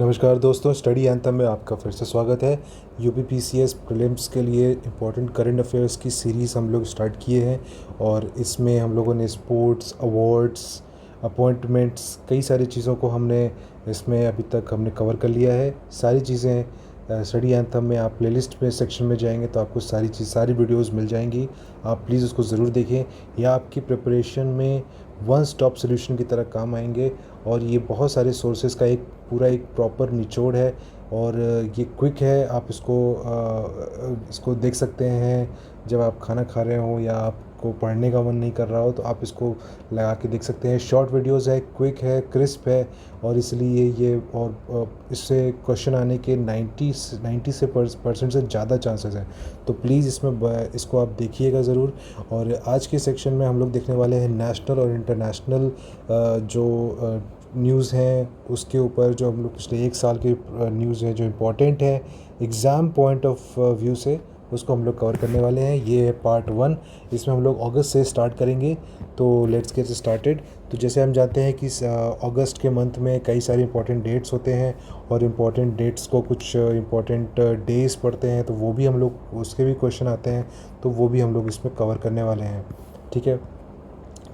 नमस्कार दोस्तों, study anthem में आपका फिर से स्वागत है। यूपीपीसीएस प्रीलिम्स के लिए इम्पोर्टेंट करंट अफेयर्स की सीरीज़ हम लोग स्टार्ट किए हैं और इसमें हम लोगों ने स्पोर्ट्स, अवार्ड्स, अपॉइंटमेंट्स, कई सारी चीज़ों को हमने इसमें अभी तक हमने कवर कर लिया है। सारी चीज़ें स्टडी एंथम में आप प्लेलिस्ट में सेक्शन में जाएंगे तो आपको सारी वीडियोस मिल जाएंगी। आप प्लीज़ उसको ज़रूर देखें, यह आपकी प्रिपरेशन में वन स्टॉप सोल्यूशन की तरह काम आएंगे। और ये बहुत सारे सोर्सेज का एक पूरा एक प्रॉपर निचोड़ है और ये क्विक है। आप इसको देख सकते हैं जब आप खाना खा रहे हो या आपको पढ़ने का मन नहीं कर रहा हो तो आप इसको लगा के देख सकते हैं। शॉर्ट वीडियोस है, क्विक है, क्रिस्प है और इसलिए ये इससे क्वेश्चन आने के 90 से परसेंट से ज़्यादा चांसेस हैं। तो प्लीज़ इसको आप देखिएगा ज़रूर। और आज के सेक्शन में हम लोग देखने वाले हैं नेशनल और इंटरनेशनल जो न्यूज़ हैं उसके ऊपर, जो हम लोग पिछले एक साल के न्यूज़ हैं जो इम्पोर्टेंट है एग्ज़ाम पॉइंट ऑफ व्यू से, उसको हम लोग कवर करने वाले हैं। ये है पार्ट 1। इसमें हम लोग अगस्त से स्टार्ट करेंगे। तो लेट्स गेट स्टार्टेड। तो जैसे हम जानते हैं कि अगस्त के मंथ में कई सारे इंपॉर्टेंट डेट्स होते हैं और इम्पॉर्टेंट डेट्स को कुछ इम्पॉर्टेंट डेज़ पढ़ते हैं तो वो भी हम लोग, उसके भी क्वेश्चन आते हैं तो वो भी हम लोग इसमें कवर करने वाले हैं। ठीक है,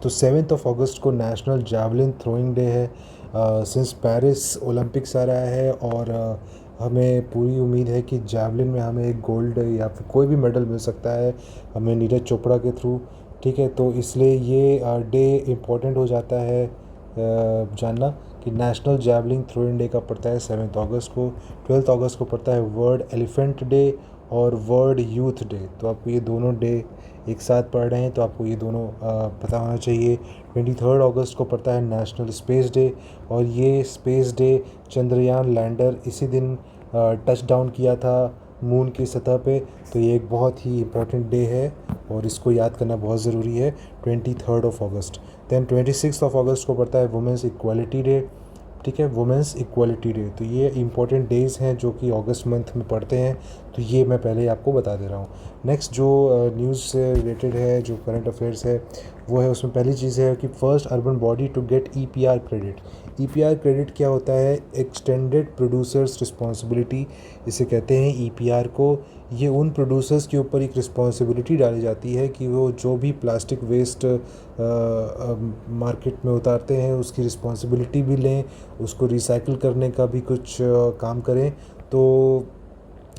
तो 7 अगस्त को नेशनल जैवलिन थ्रोइंग डे है। सिंस पेरिस ओलंपिक्स आ रहा है और हमें पूरी उम्मीद है कि जैवलिन में हमें एक गोल्ड या फिर कोई भी मेडल मिल सकता है हमें नीरज चोपड़ा के थ्रू। ठीक है, तो इसलिए ये डे इम्पोर्टेंट हो जाता है जानना कि नेशनल जैवलिन थ्रोइंग डे का पड़ता है 7 अगस्त को। 12 अगस्त को पड़ता है वर्ल्ड एलिफेंट डे और वर्ल्ड यूथ डे। तो आपको ये दोनों डे एक साथ पढ़ रहे हैं तो आपको ये दोनों पता होना चाहिए। 23 अगस्त को पड़ता है नेशनल स्पेस डे और ये स्पेस डे चंद्रयान लैंडर इसी दिन टच डाउन किया था मून की सतह पे। तो ये एक बहुत ही इम्पोर्टेंट डे है और इसको याद करना बहुत ज़रूरी है। 23 अगस्त। दैन 26 अगस्त को पड़ता है वुमेंस इक्वालिटी डे। ठीक है, वुमेंस इक्वालिटी डे। तो ये इंपॉर्टेंट डेज़ हैं जो कि अगस्त मंथ में पड़ते हैं, तो ये मैं पहले ही आपको बता दे रहा हूँ। नेक्स्ट जो न्यूज़ से रिलेटेड है, जो करंट अफेयर्स है वो है, उसमें पहली चीज़ है कि first urban body to get EPR credit. EPR credit क्या होता है? एक्सटेंडेड प्रोड्यूसर्स रिस्पॉन्सिबिलिटी इसे कहते हैं ईपीआर को। ये उन प्रोड्यूसर्स के ऊपर एक रिस्पॉन्सिबिलिटी डाली जाती है कि वो जो भी प्लास्टिक वेस्ट मार्केट में उतारते हैं उसकी रिस्पॉन्सिबिलिटी भी लें, उसको रिसाइकिल करने का भी कुछ काम करें। तो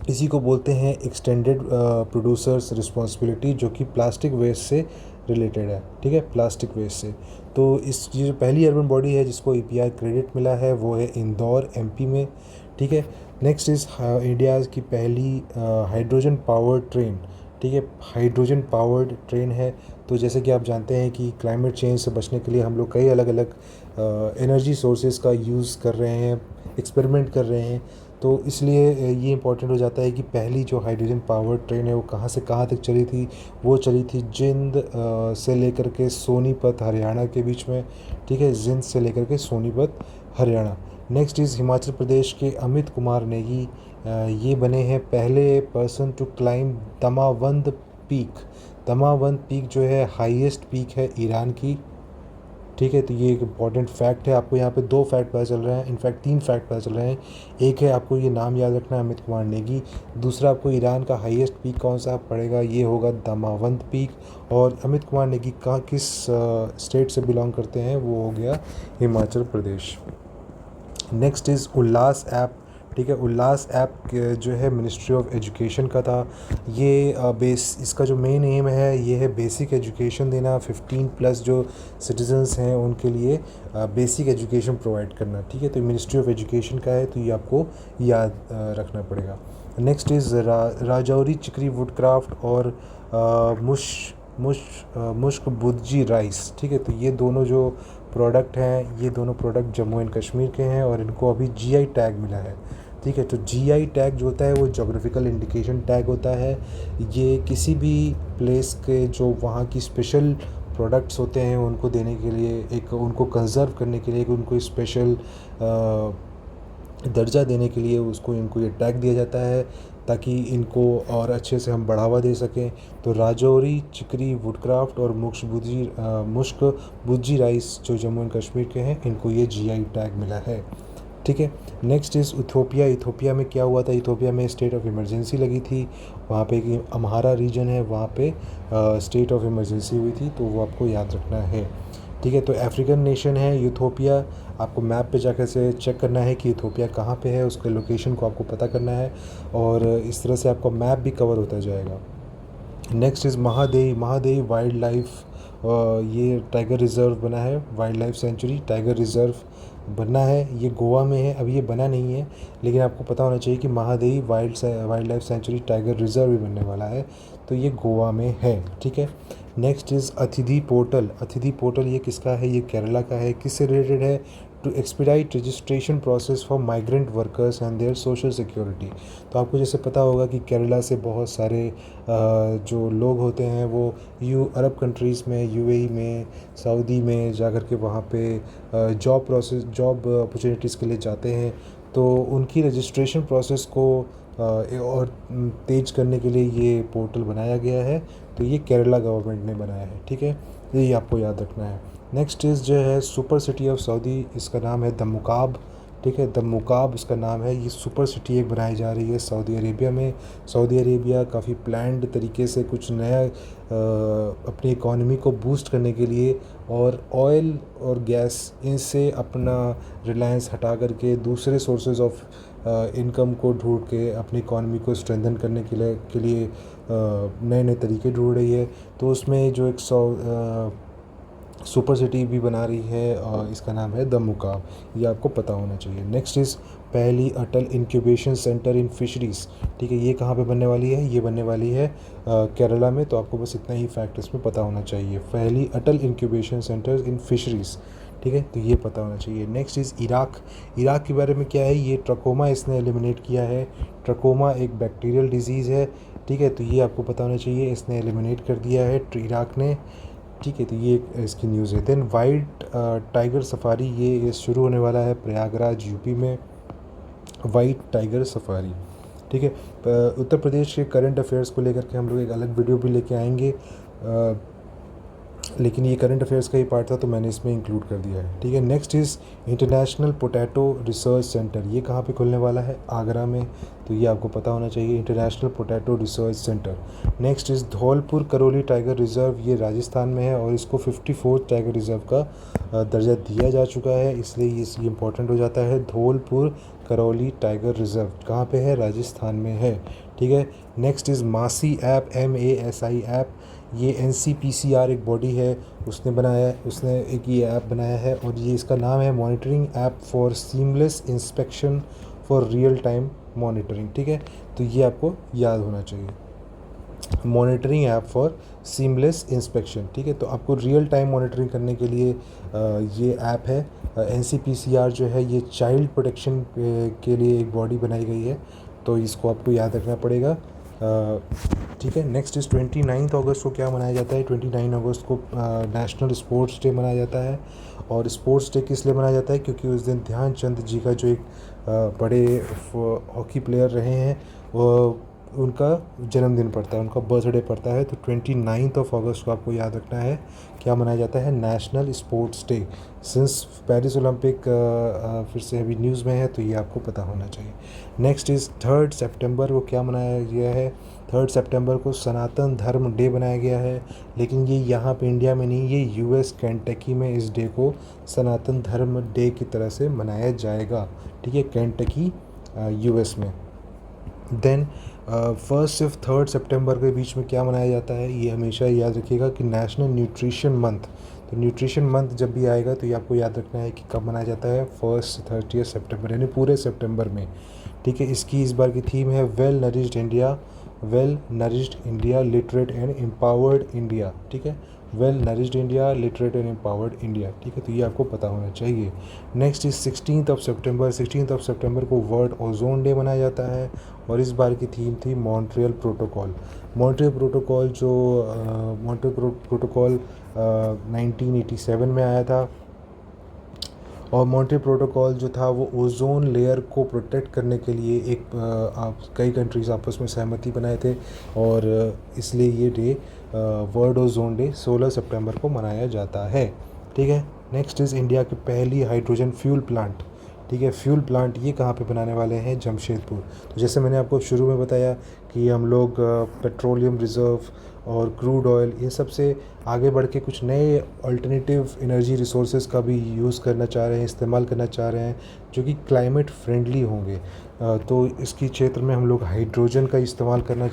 इसी को बोलते हैं एक्सटेंडेड प्रोड्यूसर्स रिस्पॉन्सिबिलिटी, जो कि प्लास्टिक वेस्ट से रिलेटेड है। ठीक है, प्लास्टिक वेस्ट से। तो ये जो पहली अर्बन बॉडी है जिसको ईपीआर क्रेडिट मिला है वो है इंदौर एमपी में। ठीक है, नेक्स्ट इज़ इंडिया की पहली हाइड्रोजन पावर्ड ट्रेन। ठीक है, हाइड्रोजन पावर्ड ट्रेन है। तो जैसे कि आप जानते हैं कि क्लाइमेट चेंज से बचने के लिए हम लोग कई अलग अलग एनर्जी सोर्सेज का यूज़ कर रहे हैं, एक्सपेरिमेंट कर रहे हैं। तो इसलिए ये इम्पोर्टेंट हो जाता है कि पहली जो हाइड्रोजन पावर्ड ट्रेन है वो कहाँ से कहाँ तक चली थी। वो चली थी जिंद से लेकर के सोनीपत हरियाणा के बीच में। ठीक है, जिंद से लेकर के सोनीपत हरियाणा। नेक्स्ट इज़ हिमाचल प्रदेश के अमित कुमार नेगी, ये बने हैं पहले person to climb Damavand peak. Damavand peak जो है हाईएस्ट पीक है ईरान की। ठीक है, तो ये एक इम्पॉर्टेंट फैक्ट है। आपको यहाँ पे 2 फैक्ट पता चल रहे हैं, इनफैक्ट 3 फैक्ट पता चल रहे हैं। एक है आपको ये नाम याद रखना है, अमित कुमार नेगी। दूसरा, आपको ईरान का हाईएस्ट पीक कौन सा पड़ेगा, ये होगा दमावंद पीक। और अमित कुमार नेगी कहाँ किस स्टेट से बिलोंग करते हैं, वो हो गया Himachal Pradesh. Next is Ullas app. ठीक है, उल्लास ऐप जो है मिनिस्ट्री ऑफ एजुकेशन का था। ये इसका जो मेन एम है ये है बेसिक एजुकेशन देना, 15+ जो सिटीजन्स हैं उनके लिए बेसिक एजुकेशन प्रोवाइड करना। ठीक है, तो मिनिस्ट्री ऑफ एजुकेशन का है, तो ये आपको याद रखना पड़ेगा। नेक्स्ट इज़ राजौरी चिकरी वुडक्राफ्ट और मुश्क बुद्जी राइस। ठीक है, तो ये दोनों जो प्रोडक्ट हैं, ये दोनों प्रोडक्ट जम्मू एंड कश्मीर के हैं और इनको अभी जीआई टैग मिला है। ठीक है, तो जीआई टैग जो होता है वो जोग्राफिकल इंडिकेशन टैग होता है। ये किसी भी प्लेस के जो वहाँ की स्पेशल प्रोडक्ट्स होते हैं उनको देने के लिए, एक उनको कंजर्व करने के लिए, एक उनको स्पेशल दर्जा देने के लिए इनको ये टैग दिया जाता है ताकि इनको और अच्छे से हम बढ़ावा दे सकें। तो राजौरी चिकरी वुडक्राफ्ट और मुश्क बुज्जी राइस जो जम्मू एंड कश्मीर के हैं, इनको ये जीआई टैग मिला है। ठीक है। Next is Ethiopia. इथोपिया में क्या हुआ था, इथोपिया में स्टेट ऑफ इमरजेंसी लगी थी, वहाँ पे एक अम्हारा रीजन है, वहाँ पे स्टेट ऑफ इमरजेंसी हुई थी, तो वो आपको याद रखना है। ठीक है। तो अफ्रीकन नेशन है इथोपिया, आपको मैप पे जाकर से चेक करना है कि इथोपिया कहाँ पे है, उसके लोकेशन को आपको पता करना है, और इस तरह से आपका मैप भी कवर होता जाएगा। Next is Mahadei. Mahadei wild life, ये टाइगर रिज़र्व बना है, wild life sanctuary tiger reserve बनना है, ये गोवा में है, अभी ये बना नहीं है, लेकिन आपको पता होना चाहिए कि Mahadei wild life sanctuary tiger reserve भी बनने वाला है, तो ये गोवा में है। ठीक है। नेक्स्ट इज़ अतिथि पोर्टल। अतिथि पोर्टल ये किसका है, ये केरला का है। किससे रिलेटेड है, to expedite registration process for migrant workers and their social security. तो आपको जैसे पता होगा कि केरला से बहुत सारे जो लोग होते हैं वो अरब कंट्रीज़ में, यूएई में, सऊदी में जा कर के वहाँ पे जॉब अपॉर्चुनिटीज़ के लिए जाते हैं, तो उनकी रजिस्ट्रेशन प्रोसेस को और तेज करने के लिए ये पोर्टल बनाया गया है, तो ये केरला गवर्नमेंट ने बनाया है। ठीक है, यही आपको याद रखना है। नेक्स्ट इज़ जो है सुपर सिटी ऑफ सऊदी, इसका नाम है दमुकाब। ठीक है, दमुकाब इसका नाम है। ये सुपर सिटी एक बनाई जा रही है सऊदी अरेबिया में। सऊदी अरेबिया काफ़ी प्लान्ड तरीके से कुछ नया अपनी इकॉनमी को बूस्ट करने के लिए, और ऑयल और गैस इनसे अपना रिलायंस हटा करके दूसरे सोर्सेज ऑफ इनकम को ढूंढ के अपनी इकॉनमी को स्ट्रेंथन करने के लिए नए नए तरीके ढूंढ रही है। तो उसमें जो एक सुपर सिटी भी बना रही है, और इसका नाम है दमुकाब, ये आपको पता होना चाहिए। नेक्स्ट इज़ पहली अटल इंक्यूबेशन सेंटर इन फिशरीज़। ठीक है, ये कहाँ पे बनने वाली है, ये बनने वाली है केरला में, तो आपको बस इतना ही फैक्ट इसमें पता होना चाहिए, पहली अटल इंक्यूबेशन सेंटर इन फिशरीज़। ठीक है, तो ये पता होना चाहिए। Next is Iraq. इराक के बारे में क्या है, ये ट्रकोमा इसने एलिमिनेट किया है। ट्रकोमा एक बैक्टीरियल डिजीज़ है। ठीक है, तो ये आपको पता होना चाहिए, इसने एलिमिनेट कर दिया है इराक ने। ठीक है, तो ये इसकी न्यूज़ है। देन वाइट टाइगर सफारी, ये शुरू होने वाला है प्रयागराज यूपी में, वाइट टाइगर सफारी। ठीक है, उत्तर प्रदेश के करंट अफेयर्स को लेकर के हम लोग एक अलग वीडियो भी लेके आएंगे, लेकिन ये करंट अफेयर्स का ही पार्ट था, तो मैंने इसमें इंक्लूड कर दिया है। ठीक है। Next is international potato research centre, ये कहाँ पे खुलने वाला है, आगरा में, तो ये आपको पता होना चाहिए, international potato research centre. Next is Dholpur Karauli tiger reserve, ये राजस्थान में है, और इसको 54th टाइगर रिज़र्व का दर्जा दिया जा चुका है, इसलिए ये इंपॉर्टेंट हो जाता है। धौलपुर करौली टाइगर रिज़र्व कहाँ पे है, राजस्थान में है। ठीक है। नेक्स्ट इज़ मासी ऐप, MASI ऐप, ये NCPCR एक बॉडी है, उसने बनाया है, उसने एक ये ऐप बनाया है, और ये इसका नाम है monitoring app for seamless inspection for real time monitoring. ठीक है, तो ये आपको याद होना चाहिए, monitoring app for seamless inspection. ठीक है, तो आपको रियल टाइम मॉनिटरिंग करने के लिए ये ऐप है। NCPCR जो है ये चाइल्ड प्रोटेक्शन के लिए एक बॉडी बनाई गई है, तो इसको आपको याद रखना पड़ेगा। ठीक है। नेक्स्ट इज़ 29 अगस्त को क्या मनाया जाता है, 29 अगस्त को नेशनल स्पोर्ट्स डे मनाया जाता है। और स्पोर्ट्स डे किस लिए मनाया जाता है, क्योंकि उस दिन ध्यानचंद जी का जो एक बड़े हॉकी प्लेयर रहे हैं, वो उनका जन्मदिन पड़ता है, उनका बर्थडे पड़ता है, तो 29 अगस्त को आपको याद रखना है क्या मनाया जाता है, national sports day. Since Paris Olympic फिर से अभी न्यूज़ में है, तो ये आपको पता होना चाहिए। नेक्स्ट इज़ 3 सितंबर को क्या मनाया गया है, 3 सितंबर को सनातन धर्म डे बनाया गया है, लेकिन ये यहाँ पे इंडिया में नहीं, ये US केंटकी में इस डे को सनातन धर्म डे की तरह से मनाया जाएगा। ठीक है, केंटकी US में। देन 1 से 3 सितंबर के बीच में क्या मनाया जाता है, ये हमेशा याद रखिएगा कि नेशनल न्यूट्रिशन मंथ। तो न्यूट्रिशन मंथ जब भी आएगा तो ये आपको याद रखना है कि कब मनाया जाता है, 1 से 30 सितंबर, यानी पूरे सितंबर में। ठीक है, इसकी इस बार की थीम है well nourished India, well nourished India, literate and empowered India. ठीक है, well nourished India, literate and empowered India. ठीक है, तो ये आपको पता होना चाहिए। नेक्स्ट इज 16 सितंबर, 16 सितंबर को वर्ल्ड ओजोन डे मनाया जाता है, और इस बार की थीम थी मॉन्ट्रियल प्रोटोकॉल। मॉन्ट्रियल प्रोटोकॉल 1987 में आया था, और मॉन्ट्रियल प्रोटोकॉल जो था वो ओजोन लेयर को प्रोटेक्ट करने के लिए एक कई कंट्रीज़ आपस में सहमति बनाए थे, और इसलिए ये डे वर्ल्ड ओजोन डे 16 सितंबर को मनाया जाता है। ठीक है। नेक्स्ट इज़ इंडिया की पहली हाइड्रोजन फ्यूल प्लांट। ठीक है। फ्यूल प्लांट ये कहाँ पे बनाने वाले हैं, जमशेदपुर। तो जैसे मैंने आपको शुरू में बताया कि हम लोग पेट्रोलियम रिज़र्व और क्रूड ऑयल इन सब से आगे बढ़ के कुछ नए अल्टरनेटिव एनर्जी रिसोर्सेज का भी यूज़ करना चाह रहे हैं, इस्तेमाल करना चाह रहे हैं, जो कि क्लाइमेट फ्रेंडली होंगे। तो इसकी क्षेत्र में हम लोग हाइड्रोजन का इस्तेमाल करना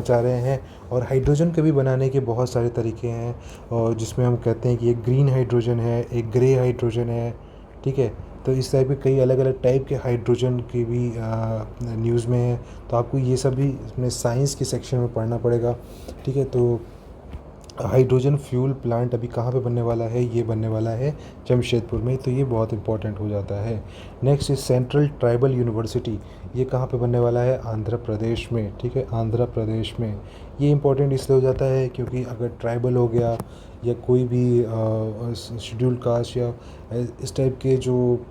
चाह रहे हैं। और हाइड्रोजन के भी बनाने के बहुत सारे तरीके हैं, और जिसमें हम कहते हैं कि एक ग्रीन हाइड्रोजन है, एक ग्रे हाइड्रोजन है, ठीक है। तो इस टाइप के कई अलग अलग टाइप के हाइड्रोजन की भी न्यूज़ में है। तो आपको ये सब भी इसमें साइंस के सेक्शन में पढ़ना पड़ेगा, ठीक है। तो हाइड्रोजन फ्यूल प्लांट अभी कहाँ पे बनने वाला है, ये बनने वाला है जमशेदपुर में। तो ये बहुत इंपॉर्टेंट हो जाता है। Next is central tribal university, ये कहाँ पे बनने वाला है, आंध्र प्रदेश में, ठीक है, आंध्र प्रदेश में। ये इंपॉर्टेंट इसलिए हो जाता है क्योंकि अगर ट्राइबल हो गया या कोई भी शेड्यूल कास्ट या इस टाइप के जो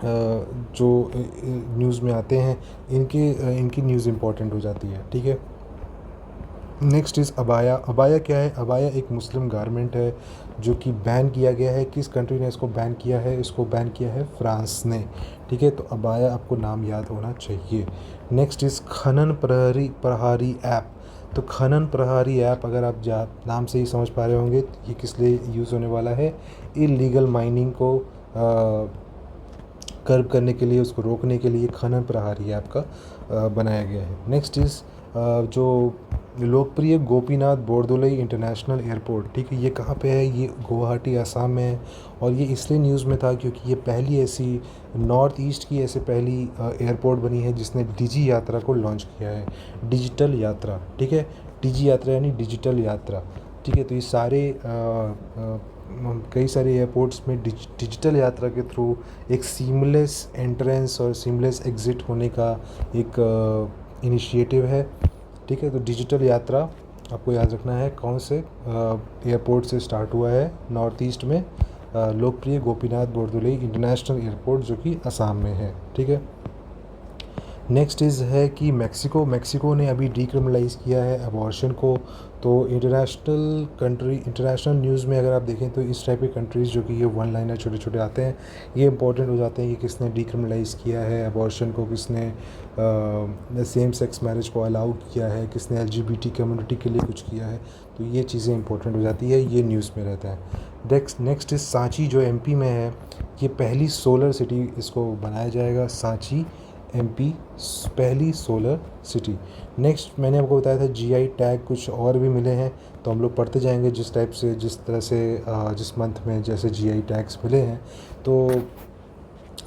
न्यूज़ में आते हैं, इनकी न्यूज़ इंपॉर्टेंट हो जाती है, ठीक है। Next is abaya. अबाया क्या है, अबाया एक मुस्लिम गारमेंट है जो कि बैन किया गया है। किस कंट्री ने इसको बैन किया है, इसको बैन किया है फ्रांस ने, ठीक है। तो अबाया आपको नाम याद होना चाहिए। नेक्स्ट इज़ खनन प्रहारी ऐप। तो खनन प्रहारी ऐप अगर आप नाम से ही समझ पा रहे होंगे ये किस लिए यूज़ होने वाला है, इलीगल माइनिंग को कर्ब करने के लिए, उसको रोकने के लिए खनन प्रहारी ऐप का बनाया गया है। नेक्स्ट इज़ जो लोकप्रिय गोपीनाथ बोरदोलई इंटरनेशनल एयरपोर्ट, ठीक है, ये कहाँ पे है, ये गुवाहाटी असम में है। और ये इसलिए न्यूज़ में था क्योंकि ये पहली ऐसी नॉर्थ ईस्ट की ऐसे पहली एयरपोर्ट बनी है जिसने डिजी यात्रा को लॉन्च किया है, डिजिटल यात्रा, ठीक है। डिजी यात्रा यानी डिजिटल यात्रा, ठीक है। तो ये सारे कई सारे एयरपोर्ट्स में डिजिटल यात्रा के थ्रू एक सीमलेस एंट्रेंस और सीमलेस एग्ज़िट होने का एक इनिशिएटिव है, ठीक है। तो डिजिटल यात्रा आपको याद रखना है कौन से एयरपोर्ट से स्टार्ट हुआ है नॉर्थ ईस्ट में, लोकप्रिय गोपीनाथ बोरदोलई इंटरनेशनल एयरपोर्ट जो कि असम में है, ठीक है। नेक्स्ट इज़ है कि मैक्सिको ने अभी डीक्रिमिनलाइज़ किया है अबॉर्शन को। तो इंटरनेशनल न्यूज़ में अगर आप देखें तो इस टाइप के कंट्रीज़ जो कि ये वन लाइनर छोटे छोटे आते हैं, ये इंपॉर्टेंट हो जाते हैं कि किसने डीक्रिमिनलाइज़ किया है अबॉर्शन को, किसने सेम सेक्स मैरिज को अलाउ किया है, किसने एलजीबीटी कम्युनिटी के लिए कुछ किया है। तो ये चीज़ें इंपॉर्टेंट हो जाती है, ये न्यूज़ में रहता है। नेक्स्ट इज़ सांची जो एमपी में है, ये पहली सोलर सिटी इसको बनाया जाएगा, सांची एमपी पहली सोलर सिटी। नेक्स्ट मैंने आपको बताया था जीआई टैग कुछ और भी मिले हैं, तो हम लोग पढ़ते जाएंगे जिस तरह से जिस मंथ में जैसे जीआई टैग्स मिले हैं। तो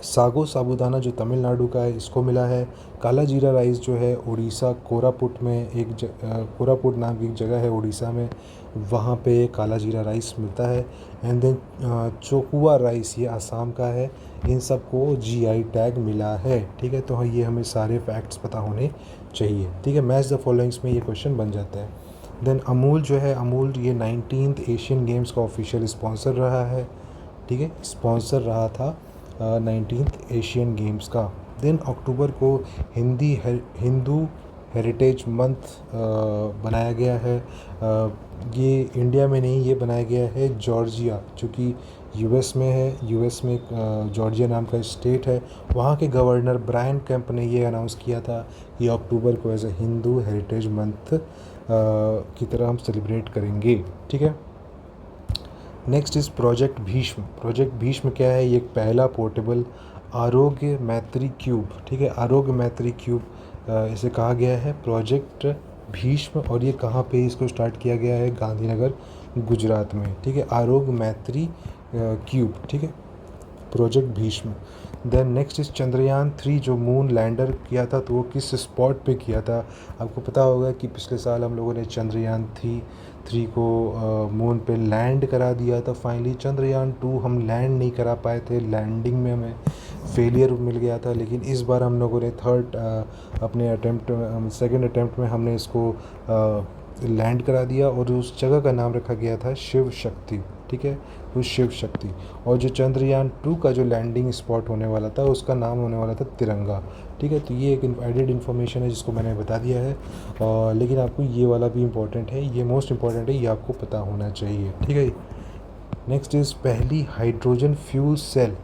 सागो साबूदाना जो तमिलनाडु का है इसको मिला है। काला जीरा राइस जो है उड़ीसा कोरापुट में कोरापुट नाम की एक जगह है उड़ीसा में, वहाँ पे काला जीरा राइस मिलता है। एंड देन चोकुआ राइस ये आसाम का है। इन सब को जीआई टैग मिला है, ठीक है। तो ये हमें सारे फैक्ट्स पता होने चाहिए, ठीक है। मैच द फॉलोइंग्स में ये क्वेश्चन बन जाता है। देन अमूल जो है, अमूल ये 19th एशियन गेम्स का ऑफिशियल स्पॉन्सर रहा है, ठीक है, स्पॉन्सर रहा था 19th एशियन गेम्स का। देन अक्टूबर को हिंदू हेरिटेज मंथ बनाया गया है। ये इंडिया में नहीं, ये बनाया गया है जॉर्जिया जो कि यूएस में है। यूएस में जॉर्जिया नाम का स्टेट है, वहाँ के गवर्नर ब्रायन कैंप ने ये अनाउंस किया था कि अक्टूबर को as a Hindu heritage month की तरह हम सेलिब्रेट करेंगे, ठीक है। Next is project Bhishma. Project Bhishma क्या है, ये एक पहला पोर्टेबल आरोग्य मैत्री क्यूब, ठीक है, आरोग्य मैत्री क्यूब इसे कहा गया है प्रोजेक्ट भीष्म। और ये कहाँ पे इसको स्टार्ट किया गया है, गांधीनगर गुजरात में, ठीक है, आरोग्य मैत्री क्यूब, ठीक है, project Bhishma. Then next is Chandrayaan 3 जो मून लैंडर किया था, तो वो किस स्पॉट पे किया था। आपको पता होगा कि पिछले साल हम लोगों ने चंद्रयान 3 को मून पे लैंड करा दिया था फाइनली। चंद्रयान 2 हम लैंड नहीं करा पाए थे, लैंडिंग में हमें फेलियर मिल गया था। लेकिन इस बार हम लोगों ने सेकेंड अटैम्प्ट में हमने इसको लैंड करा दिया, और उस जगह का नाम रखा गया था शिव शक्ति, ठीक है, उस शिव शक्ति। और जो चंद्रयान 2 का जो लैंडिंग स्पॉट होने वाला था उसका नाम होने वाला था तिरंगा, ठीक है। तो ये एक एडेड इन्फॉर्मेशन है जिसको मैंने बता दिया है, लेकिन आपको ये वाला भी इम्पोर्टेंट है, ये मोस्ट इम्पॉर्टेंट है, ये आपको पता होना चाहिए, ठीक है। नेक्स्ट इज़ पहली hydrogen fuel cell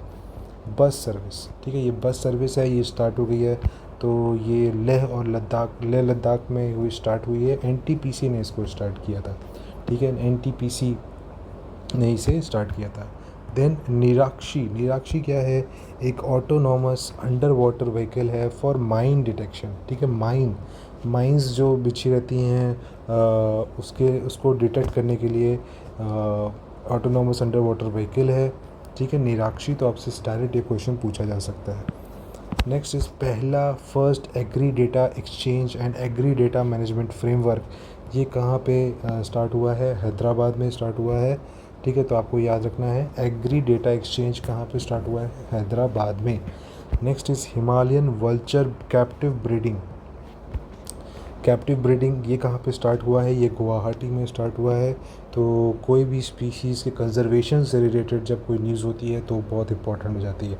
bus service, ठीक है, ये बस सर्विस है, ये स्टार्ट हो गई है। तो ये लेह लद्दाख में हुई स्टार्ट हुई है, एनटीपीसी ने इसको स्टार्ट किया था, ठीक है, एनटीपीसी ने इसे स्टार्ट किया था। देन निराक्षी क्या है, एक ऑटोनॉमस अंडर वाटर व्हीकल है फॉर माइन डिटेक्शन, ठीक है, माइंस जो बिछी रहती हैं उसको डिटेक्ट करने के लिए ऑटोनॉमस अंडर वाटर व्हीकल है, ठीक है, निराक्षी। तो आपसे डायरेक्ट ये क्वेश्चन पूछा जा सकता है। नेक्स्ट इज़ पहला first agri data exchange and agri data management framework, ये कहाँ पे स्टार्ट हुआ है, हैदराबाद में स्टार्ट हुआ है, ठीक है। तो आपको याद रखना है एग्री डेटा एक्सचेंज कहाँ पे स्टार्ट हुआ है, हैदराबाद में। Next is Himalayan vulture captive breeding ये कहाँ पे स्टार्ट हुआ है, ये गुवाहाटी में स्टार्ट हुआ है। तो कोई भी स्पीशीज़ के कंजर्वेशन से रिलेटेड जब कोई न्यूज़ होती है तो बहुत इंपॉर्टेंट हो जाती है,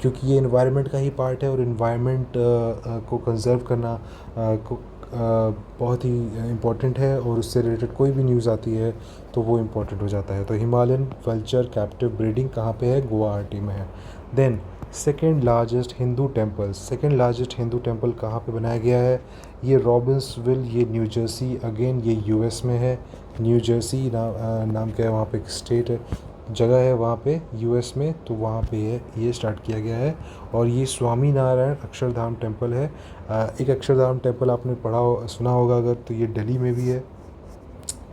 क्योंकि ये इन्वायरमेंट का ही पार्ट है, और इन्वायरमेंट को कंजर्व करना बहुत ही इम्पॉर्टेंट है, और उससे रिलेटेड कोई भी न्यूज़ आती है तो वो इम्पॉर्टेंट हो जाता है। तो हिमालयन वल्चर कैप्टिव ब्रीडिंग कहाँ पे है, गुवाहाटी में है। Then second largest Hindu temple कहाँ पे बनाया गया है, ये रॉबिन्सविल, ये न्यू जर्सी, अगेन ये यूएस में है। न्यू जर्सी नाम का है, वहाँ पे एक स्टेट है, जगह है वहाँ पे यूएस में, तो वहाँ पे ये स्टार्ट किया गया है। और ये स्वामी नारायण अक्षरधाम टेम्पल है। एक अक्षरधाम टेम्पल आपने सुना होगा अगर, तो ये दिल्ली में भी है,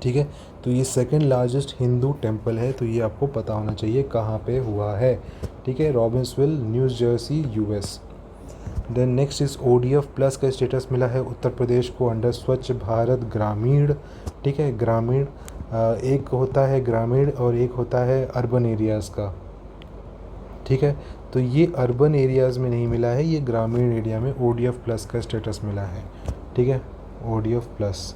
ठीक है। तो ये सेकंड लार्जेस्ट हिंदू टेम्पल है, तो ये आपको पता होना चाहिए कहाँ पे हुआ है, ठीक है, Robbinsville, New Jersey, US. Then next is ODF plus का स्टेटस मिला है उत्तर प्रदेश को अंडर स्वच्छ भारत ग्रामीण, ठीक है, ग्रामीण। एक होता है ग्रामीण और एक होता है अर्बन एरियाज़ का, ठीक है। तो ये अर्बन एरियाज़ में नहीं मिला है, ये ग्रामीण एरिया में ODF प्लस का स्टेटस मिला है, ठीक है, ODF प्लस।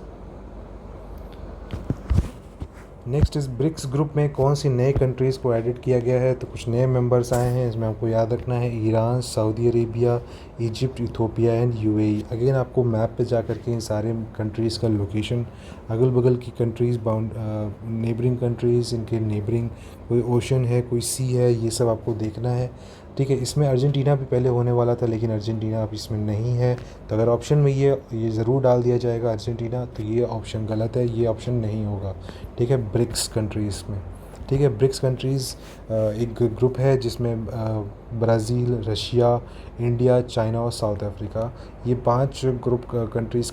नेक्स्ट इस ब्रिक्स ग्रुप में कौन सी नए कंट्रीज़ को ऐडेड किया गया है, तो कुछ नए मेंबर्स आए हैं, इसमें आपको याद रखना है Iran, Saudi Arabia, Egypt, Ethiopia and UAE। Again आपको मैप पे जा कर के इन सारे कंट्रीज़ का लोकेशन, अगल बगल की कंट्रीज़, नेबरिंग कंट्रीज़, इनके नेबरिंग कोई ओशन है, कोई सी है, ये सब आपको देखना है, ठीक है। इसमें अर्जेंटीना भी पहले होने वाला था, लेकिन अर्जेंटीना अब इसमें नहीं है। तो अगर ऑप्शन में ये ज़रूर डाल दिया जाएगा अर्जेंटीना, तो ये ऑप्शन गलत है, ये ऑप्शन नहीं होगा, ठीक है, ब्रिक्स कंट्रीज़ में, ठीक है। ब्रिक्स कंट्रीज़ एक ग्रुप है जिसमें ब्राज़ील, रशिया, इंडिया, चाइना और साउथ अफ्रीका, ये पांच कंट्रीज़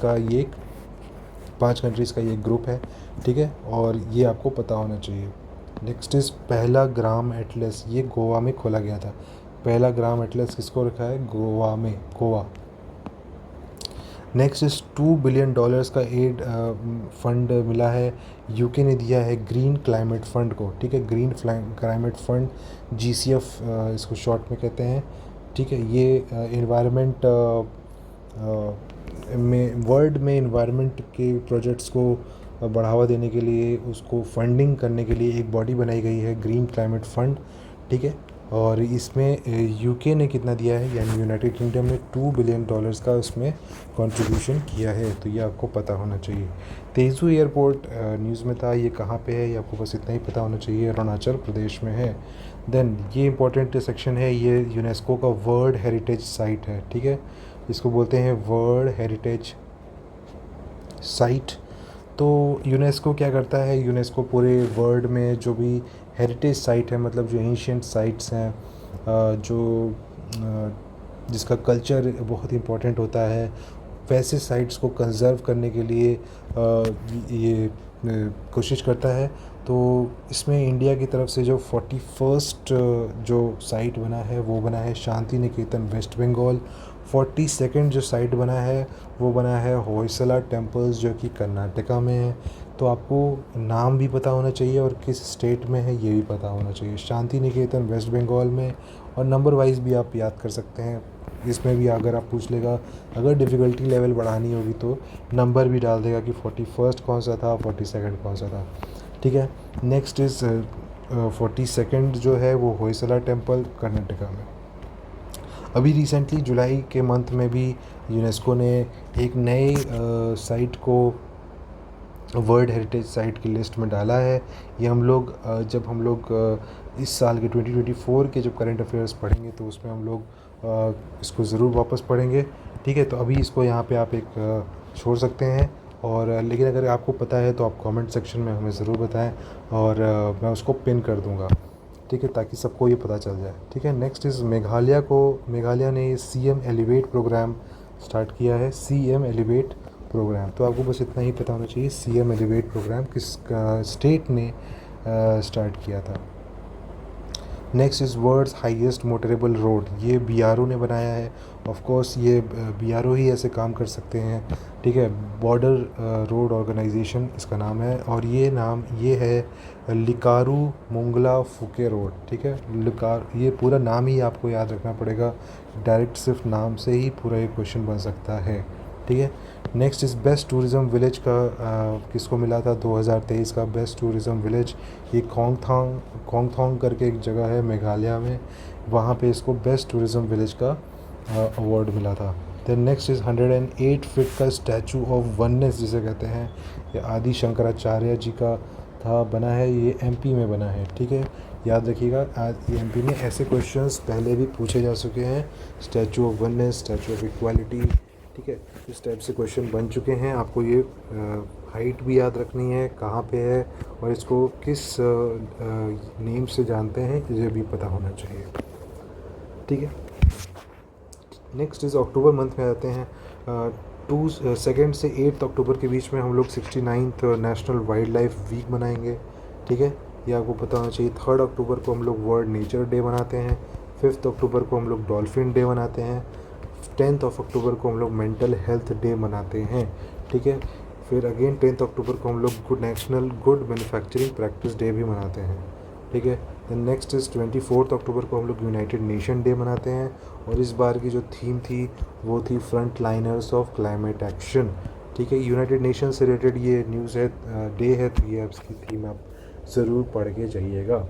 का ये ग्रुप है, ठीक है, और ये आपको पता होना चाहिए। नेक्स्ट इज़ पहला ग्राम एटलस, ये गोवा में खोला गया था। पहला ग्राम एटलस किसको रखा है, गोवा। नेक्स्ट इज़ $2 बिलियन का एड फंड मिला है, यूके ने दिया है ग्रीन क्लाइमेट फंड को, ठीक है, ग्रीन क्लाइमेट फंड, GCF इसको शॉर्ट में कहते हैं, ठीक है। ये इन्वायरमेंट में वर्ल्ड में इन्वायरमेंट के प्रोजेक्ट्स को बढ़ावा देने के लिए, उसको फंडिंग करने के लिए एक बॉडी बनाई गई है, ग्रीन क्लाइमेट फंड, ठीक है। और इसमें यूके ने कितना दिया है, यानी यूनाइटेड किंगडम ने $2 बिलियन का उसमें कंट्रीब्यूशन किया है, तो ये आपको पता होना चाहिए। तेजू एयरपोर्ट न्यूज़ में था, ये कहाँ पे है, ये आपको बस इतना ही पता होना चाहिए, अरुणाचल प्रदेश में है। देन ये इंपॉर्टेंट सेक्शन है, ये यूनेस्को का वर्ल्ड हेरिटेज साइट है, ठीक है, इसको बोलते हैं वर्ल्ड हेरिटेज साइट। तो यूनेस्को क्या करता है, यूनेस्को पूरे वर्ल्ड में जो भी हेरिटेज साइट है, मतलब जो एंशिएंट साइट्स हैं, जो जिसका कल्चर बहुत इम्पोर्टेंट होता है, वैसे साइट्स को कंजर्व करने के लिए ये कोशिश करता है। तो इसमें इंडिया की तरफ से जो 41st जो साइट बना है वो बना है शांति निकेतन, वेस्ट बंगाल। 42nd जो साइट बना है वो बना है होयसला टेम्पल्स, जो कि कर्नाटका में है। तो आपको नाम भी पता होना चाहिए और किस स्टेट में है ये भी पता होना चाहिए। शांति निकेतन वेस्ट बंगाल में, और नंबर वाइज भी आप याद कर सकते हैं, इसमें भी अगर आप पूछ लेगा, अगर डिफ़िकल्टी लेवल बढ़ानी होगी तो नंबर भी डाल देगा कि 41st कौन सा था, 42nd कौन सा था, ठीक है। नेक्स्ट इज़ 42nd जो है वो होयसला टेम्पल कर्नाटका में। अभी रिसेंटली जुलाई के मंथ में भी यूनेस्को ने एक नए साइट को वर्ल्ड हेरिटेज साइट की लिस्ट में डाला है। ये हम लोग जब हम लोग इस साल के 2024 के जब करंट अफेयर्स पढ़ेंगे तो उसमें हम लोग इसको ज़रूर वापस पढ़ेंगे। ठीक है, तो अभी इसको यहाँ पे आप एक छोड़ सकते हैं। और लेकिन अगर आपको पता है तो आप कमेंट सेक्शन में हमें ज़रूर बताएं और मैं उसको पिन कर दूँगा। ठीक है, ताकि सबको ये पता चल जाए। ठीक है, नेक्स्ट इज़ मेघालय ने CM एलिवेट प्रोग्राम स्टार्ट किया है। CM एलिवेट प्रोग्राम, तो आपको बस इतना ही पता होना चाहिए CM एलिवेट प्रोग्राम किस स्टेट ने स्टार्ट किया था। Next is world's highest motorable road, ये BRO ने बनाया है। ऑफ कोर्स ये BRO ही ऐसे काम कर सकते हैं। ठीक है, बॉर्डर रोड ऑर्गेनाइजेशन इसका नाम है और ये है लिकारू मोंगला फुके रोड। ठीक है, ये पूरा नाम ही आपको याद रखना पड़ेगा, डायरेक्ट सिर्फ नाम से ही पूरा ये क्वेश्चन बन सकता है। ठीक है, next is best tourism village का किसको मिला था 2023 का बेस्ट टूरिज़्म विलेज, ये कोंगथोंग करके एक जगह है मेघालय में, वहाँ पे इसको बेस्ट टूरिज़्म विलेज का अवार्ड मिला था। देन नेक्स्ट इज़ 108 फीट का स्टैचू ऑफ वननेस जिसे कहते हैं, ये आदि शंकराचार्य जी का था, बना है, ये MP में बना है। ठीक है, याद रखिएगा, आज ये MP में ऐसे क्वेश्चंस पहले भी पूछे जा चुके हैं, statue of oneness, statue of equality. ठीक है, इस टाइप से क्वेश्चन बन चुके हैं। आपको ये हाइट भी याद रखनी है, कहाँ पे है और इसको किस नेम से जानते हैं, ये भी पता होना चाहिए। ठीक है, नेक्स्ट इज़ अक्टूबर मंथ में आते हैं। 2 से 8 अक्टूबर के बीच में हम लोग 69th national wild life week मनाएंगे। ठीक है, ये आपको पता होना चाहिए। 3 अक्टूबर को हम लोग वर्ल्ड नेचर डे मनाते हैं। 5 अक्टूबर को हम लोग डॉल्फिन डे मनाते हैं। 10 अक्टूबर को हम लोग मेंटल हेल्थ डे मनाते हैं। ठीक है, फिर अगेन 10 अक्टूबर को हम लोग national good manufacturing practice day भी मनाते हैं। ठीक है, देन नेक्स्ट इज़ 24 अक्टूबर को हम लोग यूनाइटेड नेशन डे मनाते हैं और इस बार की जो थीम थी वो थी front liners of climate action. ठीक है, यूनाइटेड नेशन से रिलेटेड ये न्यूज़ है, डे है, तो ये इसकी थीम आप ज़रूर पढ़ के जाइएगा।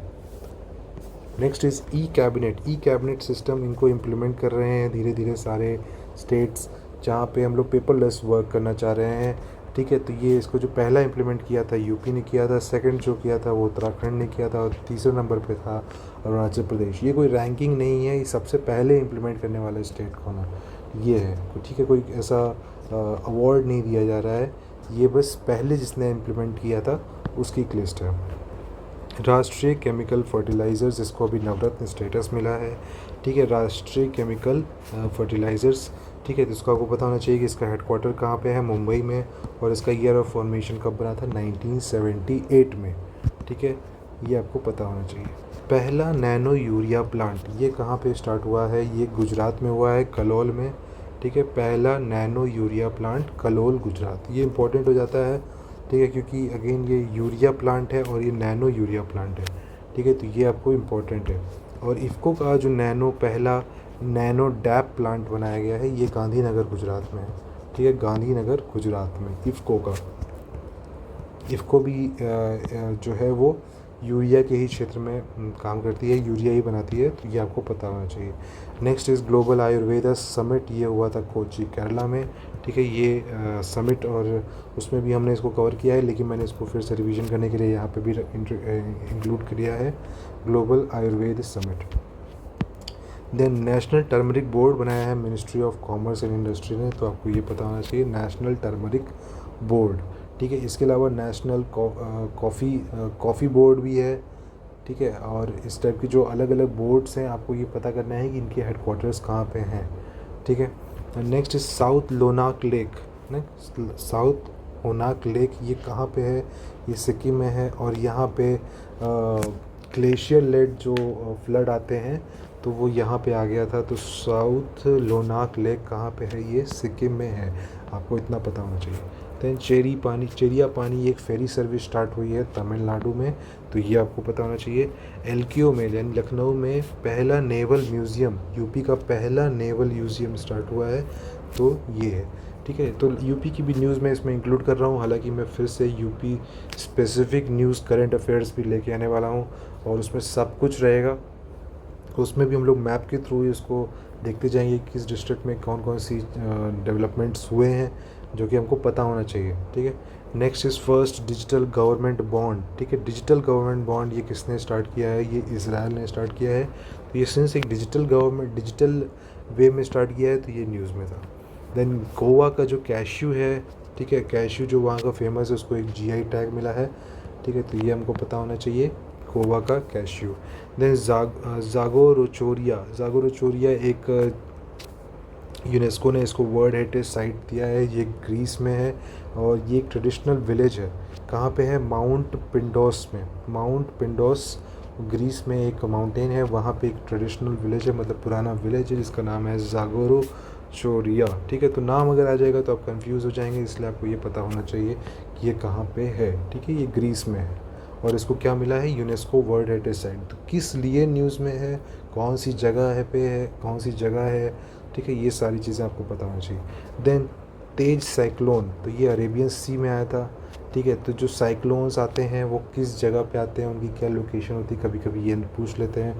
Next is e cabinet system, इनको इम्प्लीमेंट कर रहे हैं धीरे धीरे सारे स्टेट्स, जहाँ पे हम लोग पेपरलेस वर्क करना चाह रहे हैं। ठीक है, तो ये इसको जो पहला इम्प्लीमेंट किया था यूपी ने किया था, सेकंड जो किया था वो उत्तराखंड ने किया था और तीसरे नंबर पे था अरुणाचल प्रदेश। ये कोई रैंकिंग नहीं है, ये सबसे पहले इम्प्लीमेंट करने वाला स्टेट कौन है ये है। ठीक है, कोई ऐसा अवार्ड नहीं दिया जा रहा है, ये बस पहले जिसने इम्प्लीमेंट किया था उसकी एक लिस्ट है। राष्ट्रीय केमिकल फर्टिलाइज़र्स, इसको अभी नवरत्न स्टेटस मिला है। ठीक है, राष्ट्रीय केमिकल फर्टिलाइज़र्स। ठीक है, तो इसको आपको पता होना चाहिए कि इसका हेडक्वार्टर कहाँ पे है, मुंबई में, और इसका ईयर ऑफ फॉर्मेशन कब बना था, 1978 में। ठीक है, ये आपको पता होना चाहिए। पहला नैनो यूरिया प्लांट ये कहाँ पे स्टार्ट हुआ है, ये गुजरात में हुआ है, कलोल में। ठीक है, पहला nano urea plant Kalol Gujarat, ये इंपॉर्टेंट हो जाता है। ठीक है, क्योंकि अगेन ये यूरिया प्लांट है और ये नैनो यूरिया प्लांट है। ठीक है, तो ये आपको इम्पोर्टेंट है। और इफ़को का जो पहला नैनो डैप प्लांट बनाया गया है, ये गांधीनगर गुजरात में है। ठीक है, गांधीनगर गुजरात में इफ़को भी जो है वो यूरिया के ही क्षेत्र में काम करती है, यूरिया ही बनाती है, तो ये आपको पता होना चाहिए। Next is global Ayurveda summit, ये हुआ था कोची केरला में। ठीक है, ये समिट, और उसमें भी हमने इसको कवर किया है, लेकिन मैंने इसको फिर से रिवीजन करने के लिए यहाँ पे भी इंक्लूड किया है, global Ayurveda summit. Then national turmeric board बनाया है ministry of commerce and industry ने, तो आपको ये पता होना चाहिए, नेशनल टर्मरिक बोर्ड। ठीक है, इसके अलावा नेशनल कॉफ़ी बोर्ड भी है। ठीक है, और इस टाइप की जो अलग अलग बोर्ड्स हैं, आपको ये पता करना है कि इनके हेडक्वार्टर्स कहाँ पे हैं। ठीक है, next is South Lhonak Lake. South Lhonak Lake ये कहाँ पे है, ये सिक्किम में है, और यहाँ पे ग्लेशियर लेड जो फ्लड आते हैं तो वो यहाँ पे आ गया था। तो साउथ लोनाक लेक कहाँ पे है, ये सिक्किम में है, आपको इतना पता होना चाहिए। दैन चेरिया पानी एक फेरी सर्विस स्टार्ट हुई है तमिलनाडु में, तो ये आपको पता होना चाहिए। LKO में यानी लखनऊ में पहला नेवल म्यूज़ियम, यूपी का पहला नेवल म्यूज़ियम स्टार्ट हुआ है, तो ये है। ठीक है, तो यूपी की भी न्यूज़ मैं इसमें इंक्लूड कर रहा हूँ, हालांकि मैं फिर से UP specific news current affairs भी लेके आने वाला हूँ और उसमें सब कुछ रहेगा। उसमें भी हम लोग मैप के थ्रू इसको देखते जाएंगे किस डिस्ट्रिक्ट में कौन कौन सी डेवलपमेंट्स हुए हैं, जो कि हमको पता होना चाहिए। ठीक है, next is first digital government bond, ठीक है। डिजिटल गवर्नमेंट बॉन्ड ये किसने स्टार्ट किया है? ये इज़राइल ने स्टार्ट किया है। तो ये सिंस एक डिजिटल गवर्नमेंट डिजिटल वे में स्टार्ट किया है तो ये न्यूज़ में था। देन गोवा का जो कैश्यू है, ठीक है, कैश्यू जो वहाँ का फेमस है उसको एक जीआई टैग मिला है, ठीक है, तो ये हमको पता होना चाहिए, गोवा का कैश्यू। देन जागोरोचोरिया एक यूनेस्को ने इसको वर्ल्ड हेरिटेज साइट दिया है। ये ग्रीस में है और ये एक ट्रेडिशनल विलेज है। कहाँ पे है? माउंट पिंडोस में। माउंट पिंडोस ग्रीस में एक माउंटेन है, वहाँ पे एक ट्रेडिशनल विलेज है, मतलब पुराना विलेज है जिसका नाम है जागोरो चोरिया, ठीक है। तो नाम अगर आ जाएगा तो आप कंफ्यूज हो जाएंगे, इसलिए आपको ये पता होना चाहिए कि ये कहाँ पे है, ठीक है। ये ग्रीस में है और इसको क्या मिला है? UNESCO world heritage site. तो किस लिए न्यूज़ में है, कौन सी जगह है पे है, कौन सी जगह है, ठीक है, ये सारी चीज़ें आपको पता होना चाहिए। देन तेज साइक्लोन, तो ये अरेबियन सी में आया था, ठीक है। तो जो साइक्लोन्स आते हैं वो किस जगह पे आते हैं, उनकी क्या लोकेशन होती है, कभी कभी ये पूछ लेते हैं,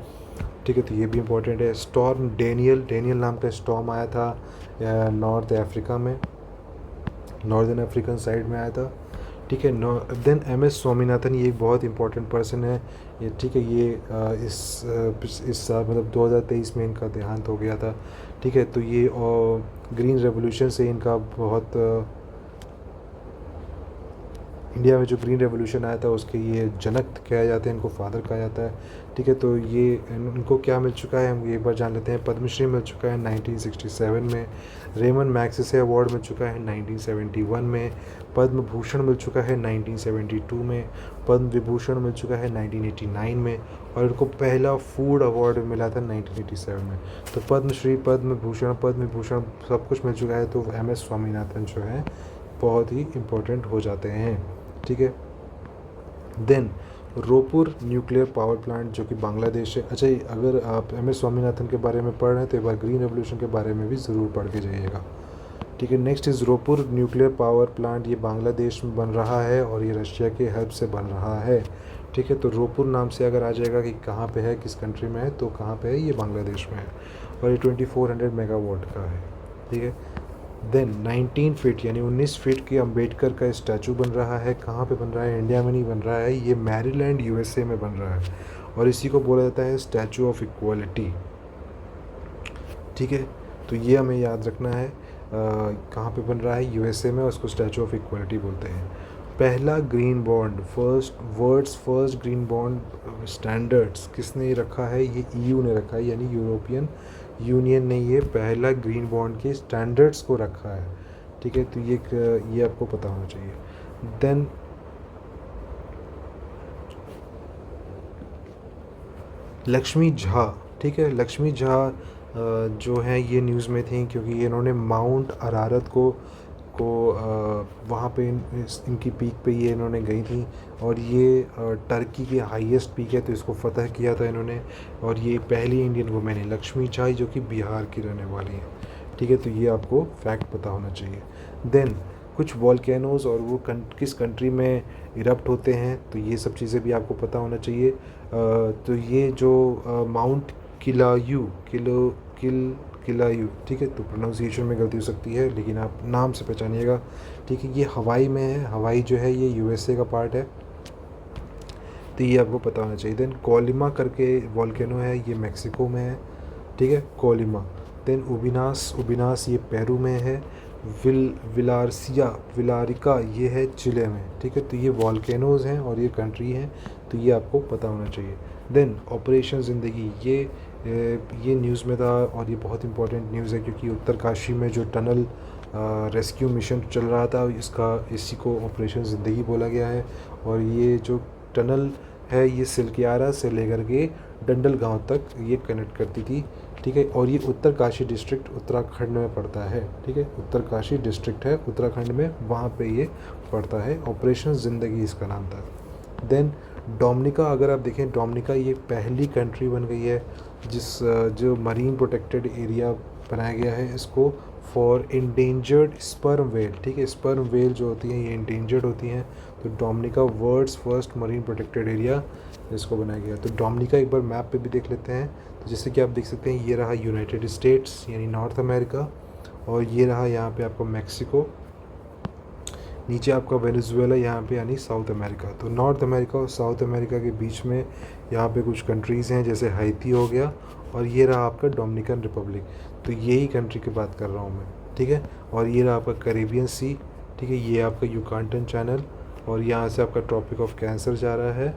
ठीक है, तो ये भी इम्पोर्टेंट है। स्टॉर्म डेनियल, डेनियल नाम का स्टॉर्म आया था नॉर्थ अफ्रीका में, नॉर्दर्न अफ्रीकन साइड में आया था, ठीक है। देन एम एस स्वामीनाथन, ये एक बहुत इंपॉर्टेंट पर्सन है ये, ठीक है। ये इस साल मतलब 2023 में इनका देहांत हो गया था, ठीक है। तो ये ग्रीन रेवोल्यूशन से इनका बहुत इंडिया में जो ग्रीन रेवोल्यूशन आया था उसके ये जनक कहा जाते हैं, इनको फादर कहा जाता है, ठीक है। तो ये इनको क्या मिल चुका है हम ये एक बार जान लेते हैं। पद्मश्री मिल चुका है 1967 में, रेमन मैग्सेसे अवार्ड मिल चुका है 1971 में, पद्म भूषण मिल चुका है 1972 में, पद्म विभूषण मिल चुका है 1989 में और इनको पहला फूड अवार्ड मिला था 1987 में। तो पद्मश्री, पद्म भूषण, पद्म विभूषण सब कुछ मिल चुका है। तो एम एस स्वामीनाथन जो है बहुत ही इम्पोर्टेंट हो जाते हैं, ठीक है। देन रोपुर न्यूक्लियर पावर प्लांट जो कि बांग्लादेश है। अच्छा, अगर आप एम एस स्वामीनाथन के बारे में पढ़ रहे हैं तो एक बार ग्रीन रेवोल्यूशन के बारे में भी ज़रूर पढ़ के जाइएगा, ठीक है। Next is Rooppur nuclear power plant, ये बांग्लादेश में बन रहा है और ये रशिया के हेल्प से बन रहा है, ठीक है। तो रोपुर नाम से अगर आ जाएगा कि कहाँ पे है, किस कंट्री में है, तो कहाँ पे है? ये बांग्लादेश में है और ये 2400 मेगावाट का है, ठीक है। देन 19 फीट यानी 19 फीट की अम्बेडकर का स्टैचू बन रहा है। कहाँ पे बन रहा है? इंडिया में नहीं बन रहा है, ये मैरीलैंड यूएसए में बन रहा है और इसी को बोला जाता है स्टैचू ऑफ इक्वालिटी, ठीक है। तो ये हमें याद रखना है, कहाँ पे बन रहा है? यूएसए में, उसको स्टैचू ऑफ इक्वालिटी बोलते हैं। पहला green bond, first green bond standards किसने रखा है? ये ईयू ने रखा है, यानी यूरोपियन यूनियन ने ये पहला ग्रीन बॉन्ड के स्टैंडर्ड्स को रखा है, ठीक है। तो ये आपको पता होना चाहिए। देन लक्ष्मी झा, ठीक है, लक्ष्मी झा जो है ये न्यूज़ में थी क्योंकि इन्होंने माउंट अरारत को वहाँ पे इनकी पीक पे ये इन्होंने गई थी और ये टर्की की हाईएस्ट पीक है तो इसको फतह किया था इन्होंने और ये पहली इंडियन वुमेन है लक्ष्मी झा जो कि बिहार की रहने वाली है, ठीक है। तो ये आपको फैक्ट पता होना चाहिए। देन कुछ वॉल्केनोज और वो किस कंट्री में इरप्ट होते हैं तो ये सब चीज़ें भी आपको पता होना चाहिए। तो ये जो माउंट किलायू, ठीक है, तो प्रोनाउंसिएशन में गलती हो सकती है लेकिन आप नाम से पहचानिएगा, ठीक है। ये हवाई में है, हवाई जो है ये यूएसए का पार्ट है, तो ये आपको पता होना चाहिए। देन कोलिमा करके वॉल्केनो है, ये मेक्सिको में है, ठीक है, कोलिमा। देन उबिनास ये पेरू में है। विलारिका ये है चिले में, ठीक है। तो ये वॉल्केनोज हैं और ये कंट्री हैं, तो ये आपको पता होना चाहिए। देन ऑपरेशन ज़िंदगी, ये न्यूज़ में था और ये बहुत इंपॉर्टेंट न्यूज़ है क्योंकि उत्तरकाशी में जो टनल रेस्क्यू मिशन चल रहा था इसी को ऑपरेशन ज़िंदगी बोला गया है और ये जो टनल है ये सिलकियारा से लेकर के डंडल गांव तक ये कनेक्ट करती थी, ठीक है। और ये उत्तरकाशी डिस्ट्रिक्ट उत्तराखंड में पड़ता है, ठीक है, उत्तरकाशी डिस्ट्रिक्ट है उत्तराखंड में, वहाँ पे ये पड़ता है। ऑपरेशन ज़िंदगी इसका नाम था। देन डोमिनिका, अगर आप देखें डोमिनिका ये पहली कंट्री बन गई है जो मरीन प्रोटेक्टेड एरिया बनाया गया है इसको फॉर इंडेंजर्ड स्पर्म वेल, ठीक है। स्पर्म वेल जो होती हैं ये इंडेंजर्ड होती हैं, तो Dominica world's first marine protected area इसको बनाया गया। तो डोमिनिका एक बार मैप पे भी देख लेते हैं, तो जैसे कि आप देख सकते हैं ये रहा यूनाइटेड स्टेट्स यानी नॉर्थ अमेरिका और ये रहा यहाँ पे आपको मैक्सिको, नीचे आपका वेनेजुएला यहाँ पे यानी साउथ अमेरिका। तो नॉर्थ अमेरिका और साउथ अमेरिका के बीच में यहाँ पे कुछ कंट्रीज़ हैं, जैसे हैती हो गया, और ये रहा आपका डोमिनिकन रिपब्लिक। तो यही कंट्री की बात कर रहा हूँ मैं, ठीक है। और ये रहा आपका कैरेबियन सी, ठीक है, ये आपका युकाटन चैनल, और यहाँ से आपका ट्रॉपिक ऑफ कैंसर जा रहा है,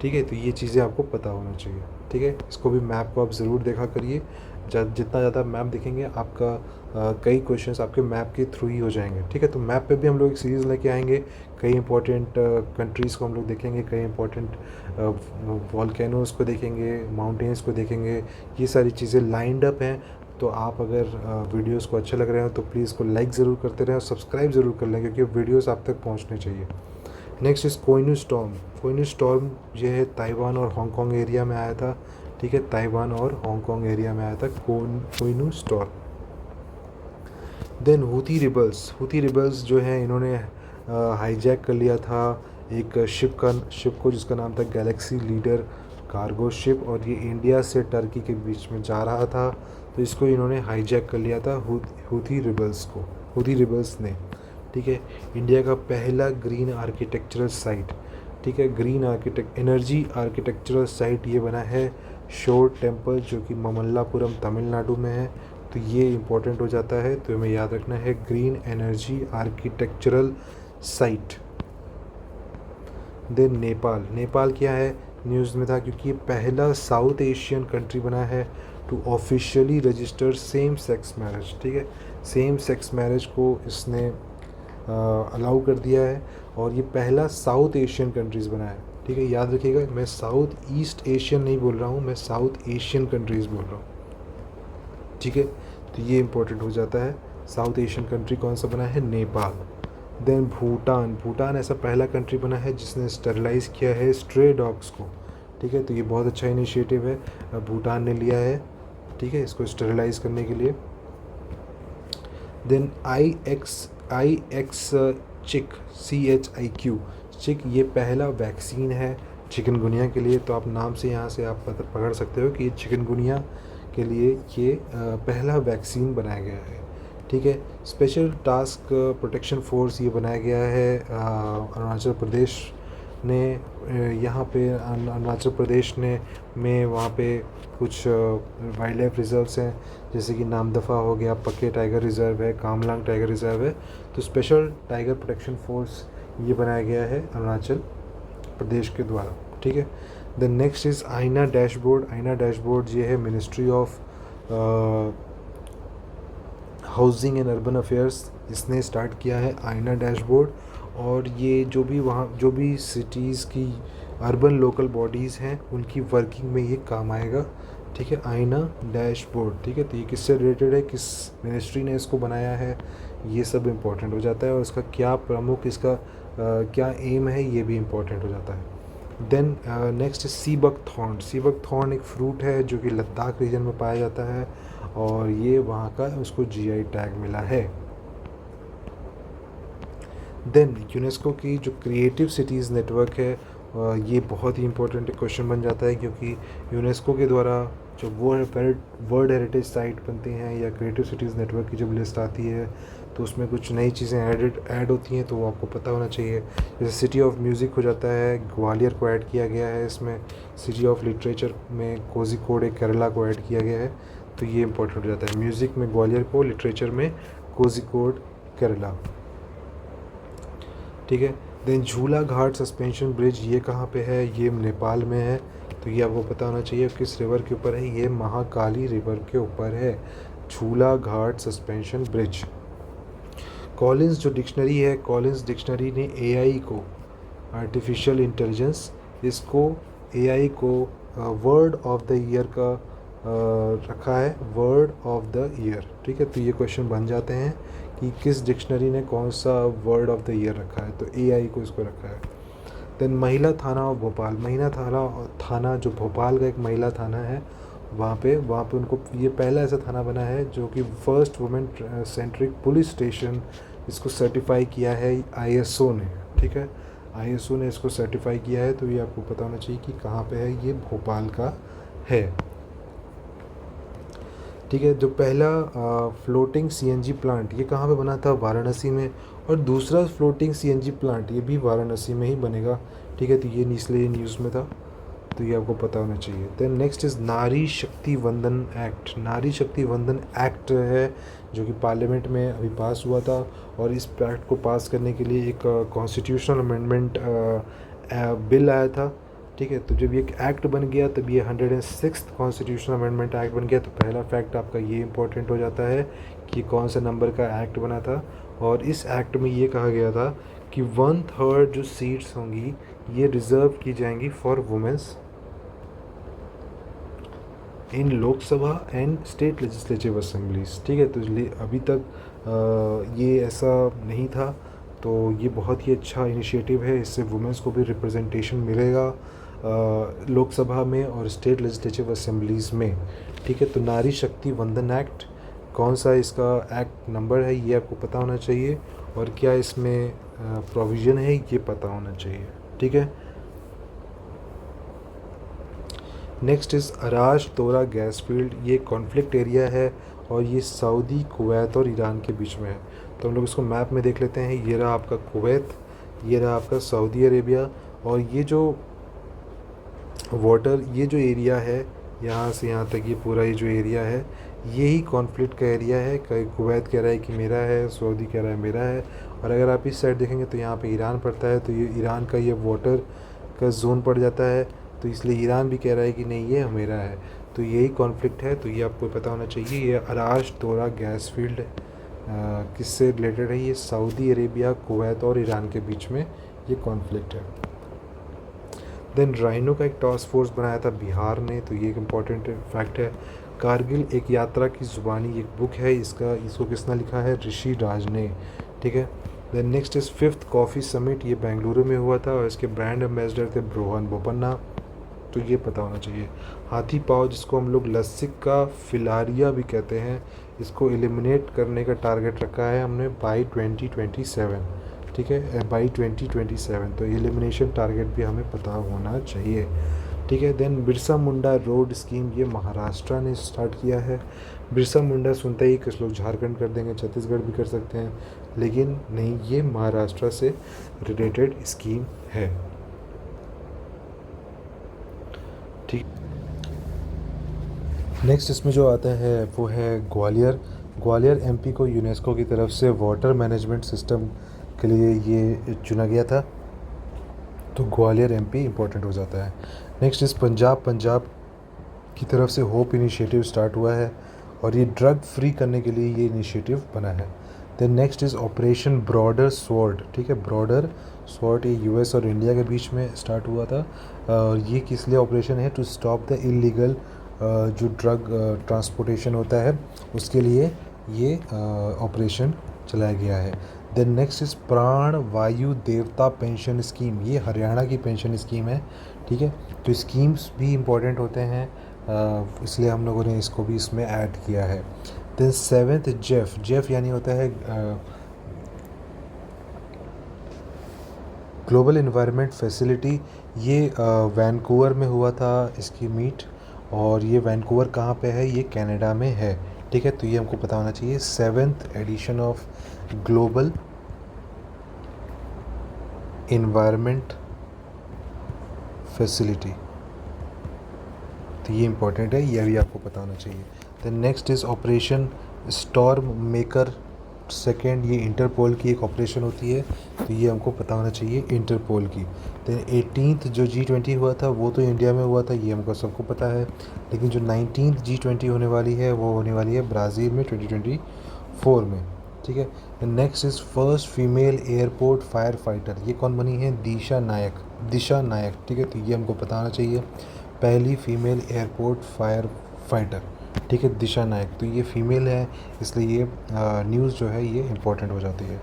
ठीक है। तो ये चीज़ें आपको पता होना चाहिए, ठीक है। इसको भी मैप को आप ज़रूर देखा करिए, जितना ज़्यादा मैप देखेंगे आपका कई क्वेश्चंस आपके मैप के थ्रू ही हो जाएंगे, ठीक है। तो मैप पे भी हम लोग एक सीरीज़ लेके आएंगे, कई इंपॉर्टेंट कंट्रीज़ को हम लोग देखेंगे, कई इंपॉर्टेंट वॉल्केनोज़ को देखेंगे, माउंटेन्स को देखेंगे, ये सारी चीज़ें लाइंड अप हैं। तो आप अगर वीडियोस को अच्छे लग रहे हो तो प्लीज़ इसको लाइक ज़रूर करते रहें और सब्सक्राइब ज़रूर कर लें, क्योंकि वीडियोस आप तक पहुंचने चाहिए। Next is Koinu storm. Koinu storm ये है ताइवान और हांगकांग एरिया में आया था, ठीक है, ताइवान और हांगकांग एरिया में आया था कोइनू स्टॉर्म। देन हूथी रिबल्स जो हैं, इन्होंने हाईजैक कर लिया था एक शिप को, जिसका नाम था गैलेक्सी लीडर कार्गो शिप, और ये इंडिया से टर्की के बीच में जा रहा था। तो इसको इन्होंने हाईजैक कर लिया था हूथी रिबल्स ने, ठीक है। इंडिया का पहला ग्रीन आर्किटेक्चरल साइट, ठीक है, एनर्जी आर्किटेक्चरल साइट ये बना है शोर टेम्पल, जो कि ममल्लापुरम तमिलनाडु में है। तो ये इम्पोर्टेंट हो जाता है, तो हमें याद रखना है green energy architectural site. Then Nepal क्या है, न्यूज़ में था, क्योंकि ये पहला साउथ एशियन कंट्री बना है to officially register same sex marriage, ठीक है। सेम सेक्स मैरिज को इसने अलाउ कर दिया है, और ये पहला साउथ एशियन कंट्रीज़ बना है, ठीक है। याद रखिएगा, मैं साउथ ईस्ट एशियन नहीं बोल रहा हूँ, मैं साउथ एशियन कंट्रीज़ बोल रहा हूँ, ठीक है। तो ये इम्पोर्टेंट हो जाता है। साउथ एशियन कंट्री कौन सा बना है, नेपाल। देन भूटान ऐसा पहला कंट्री बना है जिसने स्टरलाइज़ किया है स्ट्रे डॉग्स को, ठीक है। तो ये बहुत अच्छा इनिशिएटिव है, भूटान ने लिया है, ठीक है, इसको स्टरलाइज करने के लिए। देन आई एक्स चिक CHIQ चिक, ये पहला वैक्सीन है चिकनगुनिया के लिए। तो आप नाम से यहाँ से आप पकड़ सकते हो कि ये चिकनगुनिया के लिए ये पहला वैक्सीन बनाया गया है, ठीक है। स्पेशल टास्क प्रोटेक्शन फोर्स ये बनाया गया है अरुणाचल प्रदेश ने, यहाँ पे अरुणाचल प्रदेश ने में वहाँ पे कुछ वाइल्ड लाइफ रिजर्व्स हैं, जैसे कि नामदफ़ा हो गया, पक्के टाइगर रिज़र्व है, कामलांग टाइगर रिज़र्व है। तो स्पेशल टाइगर प्रोटेक्शन फोर्स ये बनाया गया है अरुणाचल प्रदेश के द्वारा, ठीक है। द नेक्स्ट इज़ आईना डैशबोर्ड ये है ministry of housing and urban affairs, इसने स्टार्ट किया है आईना डैशबोर्ड। और ये जो भी सिटीज़ की अर्बन लोकल बॉडीज़ हैं उनकी वर्किंग में ये काम आएगा, ठीक है, आईना डैशबोर्ड, ठीक है। तो ये किससे रिलेटेड है, किस मिनिस्ट्री ने इसको बनाया है, ये सब इम्पोर्टेंट हो जाता है, और इसका क्या एम है, ये भी इम्पोर्टेंट हो जाता है। देन नेक्स्ट सीबक थॉर्न एक फ्रूट है जो कि लद्दाख रीजन में पाया जाता है, और ये वहाँ का उसको GI टैग मिला है। देन यूनेस्को की जो क्रिएटिव सिटीज़ नेटवर्क है, ये बहुत ही इंपॉर्टेंट क्वेश्चन बन जाता है, क्योंकि यूनेस्को के द्वारा जो वर्ल्ड हेरिटेज साइट बनती हैं या क्रिएटिव सिटीज़ नेटवर्क की जब लिस्ट आती है तो उसमें कुछ नई चीज़ें ऐड होती हैं, तो वो आपको पता होना चाहिए। जैसे सिटी ऑफ म्यूज़िक हो जाता है, ग्वालियर को ऐड किया गया है इसमें। सिटी ऑफ लिटरेचर में कोझिकोड केरला को ऐड किया गया है, तो ये इंपॉर्टेंट हो जाता है। म्यूज़िक में ग्वालियर को, लिटरेचर में कोझिकोड केरला, ठीक है। देन झूला घाट सस्पेंशन ब्रिज ये कहाँ पे है, ये नेपाल में है, तो ये आपको पता होना चाहिए। किस रिवर के ऊपर है, ये महाकाली रिवर के ऊपर है, झूला घाट सस्पेंशन ब्रिज। कॉलिंस जो डिक्शनरी है, कॉलिंस डिक्शनरी ने AI को, आर्टिफिशियल इंटेलिजेंस, इसको AI को वर्ड ऑफ द ईयर का रखा है, वर्ड ऑफ द ईयर, ठीक है। तो ये क्वेश्चन बन जाते हैं कि किस डिक्शनरी ने कौन सा वर्ड ऑफ द ईयर रखा है, तो AI को इसको रखा है। देन महिला थाना ऑफ भोपाल, थाना जो भोपाल का एक महिला थाना है, वहाँ पे उनको ये पहला ऐसा थाना बना है जो कि first women centric police station, इसको सर्टिफाई किया है ISO ने, ठीक है। ISO ने इसको सर्टिफाई किया है, तो ये आपको पता होना चाहिए कि कहाँ पे है, ये भोपाल का है। ठीक है। जो पहला फ्लोटिंग सीएनजी प्लांट ये कहाँ पे बना था? वाराणसी में। और दूसरा फ्लोटिंग सीएनजी प्लांट ये भी वाराणसी में ही बनेगा। ठीक है, तो ये इसलिए न्यूज़ में था, तो ये आपको पता होना चाहिए। देन नेक्स्ट इज़ नारी शक्ति वंदन एक्ट। नारी शक्ति वंदन एक्ट है जो कि पार्लियामेंट में अभी पास हुआ था, और इस एक्ट को पास करने के लिए एक कॉन्स्टिट्यूशनल अमेंडमेंट बिल आया था। ठीक है, तो जब ये एक एक्ट बन गया तब ये 106th कॉन्स्टिट्यूशनल अमेंडमेंट एक्ट बन गया। तो पहला फैक्ट आपका ये इंपॉर्टेंट हो जाता है कि कौन सा नंबर का एक्ट बना था। और इस एक्ट में ये कहा गया था कि 1/3 जो सीट्स होंगी ये रिज़र्व की जाएंगी for women's in Lok Sabha and state legislative assemblies. ठीक है, तो अभी तक ये ऐसा नहीं था, तो ये बहुत ही अच्छा इनिशिएटिव है। इससे वुमेंस को भी रिप्रेजेंटेशन मिलेगा लोकसभा में और स्टेट लेजिस्लेटिव असेंबलीज़ में। ठीक है, तो नारी शक्ति वंदन एक्ट, कौन सा इसका एक्ट नंबर है ये आपको पता होना चाहिए, और क्या इसमें प्रोविज़न है ये पता होना चाहिए। ठीक है। नेक्स्ट इज़ अराश तोरा गैस फील्ड। ये कॉन्फ्लिक्ट एरिया है और ये सऊदी, कुवैत और ईरान के बीच में है। तो हम लोग इसको मैप में देख लेते हैं। ये रहा आपका कुवैत, ये रहा आपका सऊदी अरेबिया, और ये जो वाटर, ये जो एरिया है यहाँ से यहाँ तक, ये पूरा ये जो एरिया है यही कॉन्फ्लिक्ट का एरिया है। कुवैत कह रहा है कि मेरा है, सऊदी कह रहा है मेरा है। और अगर आप इस साइड देखेंगे तो यहाँ पे ईरान पड़ता है, तो ये ईरान का ये वाटर का जोन पड़ जाता है, तो इसलिए ईरान भी कह रहा है कि नहीं ये मेरा है। तो यही कॉन्फ्लिक्ट है, तो ये आपको पता होना चाहिए। ये अराश तोरा गैस फील्ड किससे रिलेटेड है? ये सऊदी अरेबिया, कुवैत और ईरान के बीच में ये कॉन्फ्लिक्ट है। देन राइनो का एक टास्क फोर्स बनाया था बिहार ने, तो ये एक इम्पॉर्टेंट फैक्ट है। कारगिल एक यात्रा की ज़ुबानी एक बुक है, इसको किसने लिखा है? ऋषि राज ने। ठीक है। Then next is 5th coffee summit, ये बेंगलुरु में हुआ था और इसके ब्रांड एम्बेसडर थे रोहन बोपन्ना, तो ये पता होना चाहिए। हाथी पाव, जिसको हम लोग लसिक का फिलारिया भी कहते हैं, इसको एलिमिनेट करने का टारगेट रखा है हमने बाई 2027। ठीक है, बाई 2027, तो एलिमिनेशन टारगेट भी हमें पता होना चाहिए। ठीक है। Then Birsa Munda road scheme, ये महाराष्ट्र ने स्टार्ट किया है। बिरसा मुंडा सुनते ही कुछ लोग झारखंड कर देंगे, छत्तीसगढ़ भी कर सकते हैं, लेकिन नहीं, ये महाराष्ट्र से रिलेटेड स्कीम है। ठीक। नेक्स्ट इसमें जो आता है वो है ग्वालियर। ग्वालियर एमपी को यूनेस्को की तरफ से वाटर मैनेजमेंट सिस्टम के लिए ये चुना गया था, तो ग्वालियर एमपी इम्पोर्टेंट हो जाता है। नेक्स्ट इस पंजाब की तरफ से होप इनिशिएटिव स्टार्ट हुआ है, और ये ड्रग फ्री करने के लिए ये इनिशिएटिव बना है। Then next is operation broader sword. ठीक है, ब्रॉडर स्वॉर्ड ये यूएस और इंडिया के बीच में स्टार्ट हुआ था, और ये किस लिए ऑपरेशन है? टू स्टॉप द इलीगल जो ड्रग ट्रांसपोर्टेशन होता है उसके लिए ये ऑपरेशन चलाया गया है। देन नेक्स्ट इज़ प्राण वायु देवता पेंशन स्कीम, ये हरियाणा की पेंशन स्कीम है। ठीक है, तो स्कीम्स भी इम्पोर्टेंट होते हैं, इसलिए हम लोगों ने इसको भी इसमें ऐड किया है। देन 7th जेफ यानी होता है ग्लोबल इन्वायरमेंट फैसिलिटी। ये वैंकूवर में हुआ था इसकी मीट, और ये वैंकूवर कहाँ पे है? ये कनाडा में है। ठीक है, तो ये हमको पता होना चाहिए। 7th edition of global environment facility, तो ये इम्पोर्टेंट है, ये भी आपको पता होना चाहिए। Then next is operation storm maker second, ये इंटरपोल की एक ऑपरेशन होती है, तो ये हमको पता होना चाहिए इंटरपोल की। देन 18th जो G20 हुआ था वो तो इंडिया में हुआ था, ये हमको सबको पता है, लेकिन जो 19th G20 होने वाली है वो होने वाली है ब्राज़ील में 2024 में। ठीक है। Next is first female airport fire fighter, ये कौन बनी है? दिशा नायक। ठीक है, तो ये हमको पता होना चाहिए, पहली फीमेल एयरपोर्ट फायर फाइटर। ठीक है, दिशा नायक, तो ये फीमेल है, इसलिए ये न्यूज़ जो है ये इम्पोर्टेंट हो जाती है।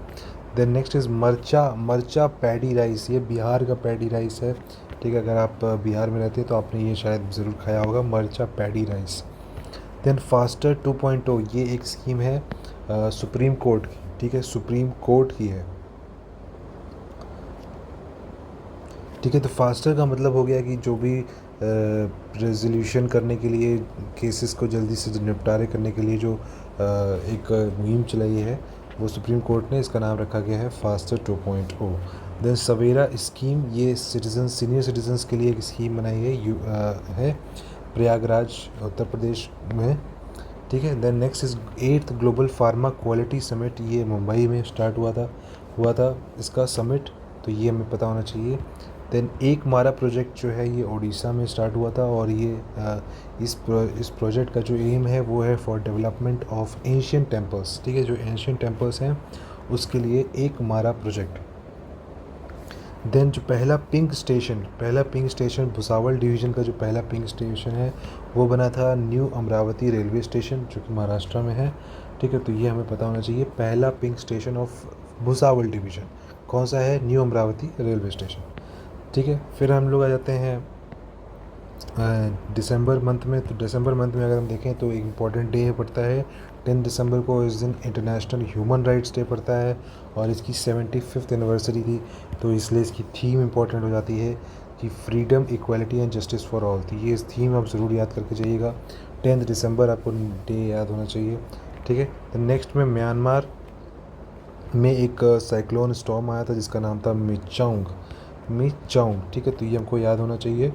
देन नेक्स्ट इज़ मरचा पैडी राइस, ये बिहार का पैडी राइस है। ठीक है, अगर आप बिहार में रहते हैं तो आपने ये शायद ज़रूर खाया होगा, मरचा पैडी राइस। देन फास्टर 2.0, ये एक स्कीम है सुप्रीम कोर्ट की। ठीक है, सुप्रीम कोर्ट की है। ठीक है, तो फास्टर का मतलब हो गया कि जो भी रेजोल्यूशन करने के लिए, केसेस को जल्दी से निपटारे करने के लिए जो एक मुहिम चलाई है वो सुप्रीम कोर्ट ने, इसका नाम रखा गया है फास्टर 2.0। देन सवेरा स्कीम, ये सीनियर सिटीजन्स के लिए एक स्कीम बनाई है प्रयागराज उत्तर प्रदेश में, ठीक है। Then next is 8th global pharma quality summit, ये मुंबई में स्टार्ट हुआ था इसका समिट, तो ये हमें पता होना चाहिए। देन एक मारा प्रोजेक्ट जो है ये उड़ीसा में स्टार्ट हुआ था, और ये इस प्रोजेक्ट का जो एम है वो है for development of ancient temples, ठीक है। जो एंशियंट टेम्पल्स हैं उसके लिए एक मारा प्रोजेक्ट। देन जो पहला पिंक स्टेशन भुसावल डिवीज़न का जो पहला पिंक स्टेशन है वो बना था न्यू अमरावती रेलवे स्टेशन, जो कि महाराष्ट्र में है, ठीक है। तो ये हमें पता होना चाहिए, पहला pink station of Bhusawal division कौन सा है, न्यू अमरावती रेलवे स्टेशन, ठीक है। फिर हम लोग आ जाते हैं दिसंबर मंथ में। तो दिसंबर मंथ में अगर हम देखें तो एक इम्पॉर्टेंट डे पड़ता है 10 दिसंबर को, इस दिन इंटरनेशनल ह्यूमन राइट्स डे पड़ता है, और इसकी 75th एनिवर्सरी थी, तो इसलिए इसकी थीम इम्पॉर्टेंट हो जाती है कि freedom, equality and justice for all. तो ये इस थीम आप ज़रूर याद करके जाइएगा, 10 दिसंबर आपको डे याद होना चाहिए, ठीक है। तो नेक्स्ट में म्यांमार में एक साइक्लोन स्टॉर्म आया था जिसका नाम था मिचांग, ठीक है। तो ये हमको याद होना चाहिए,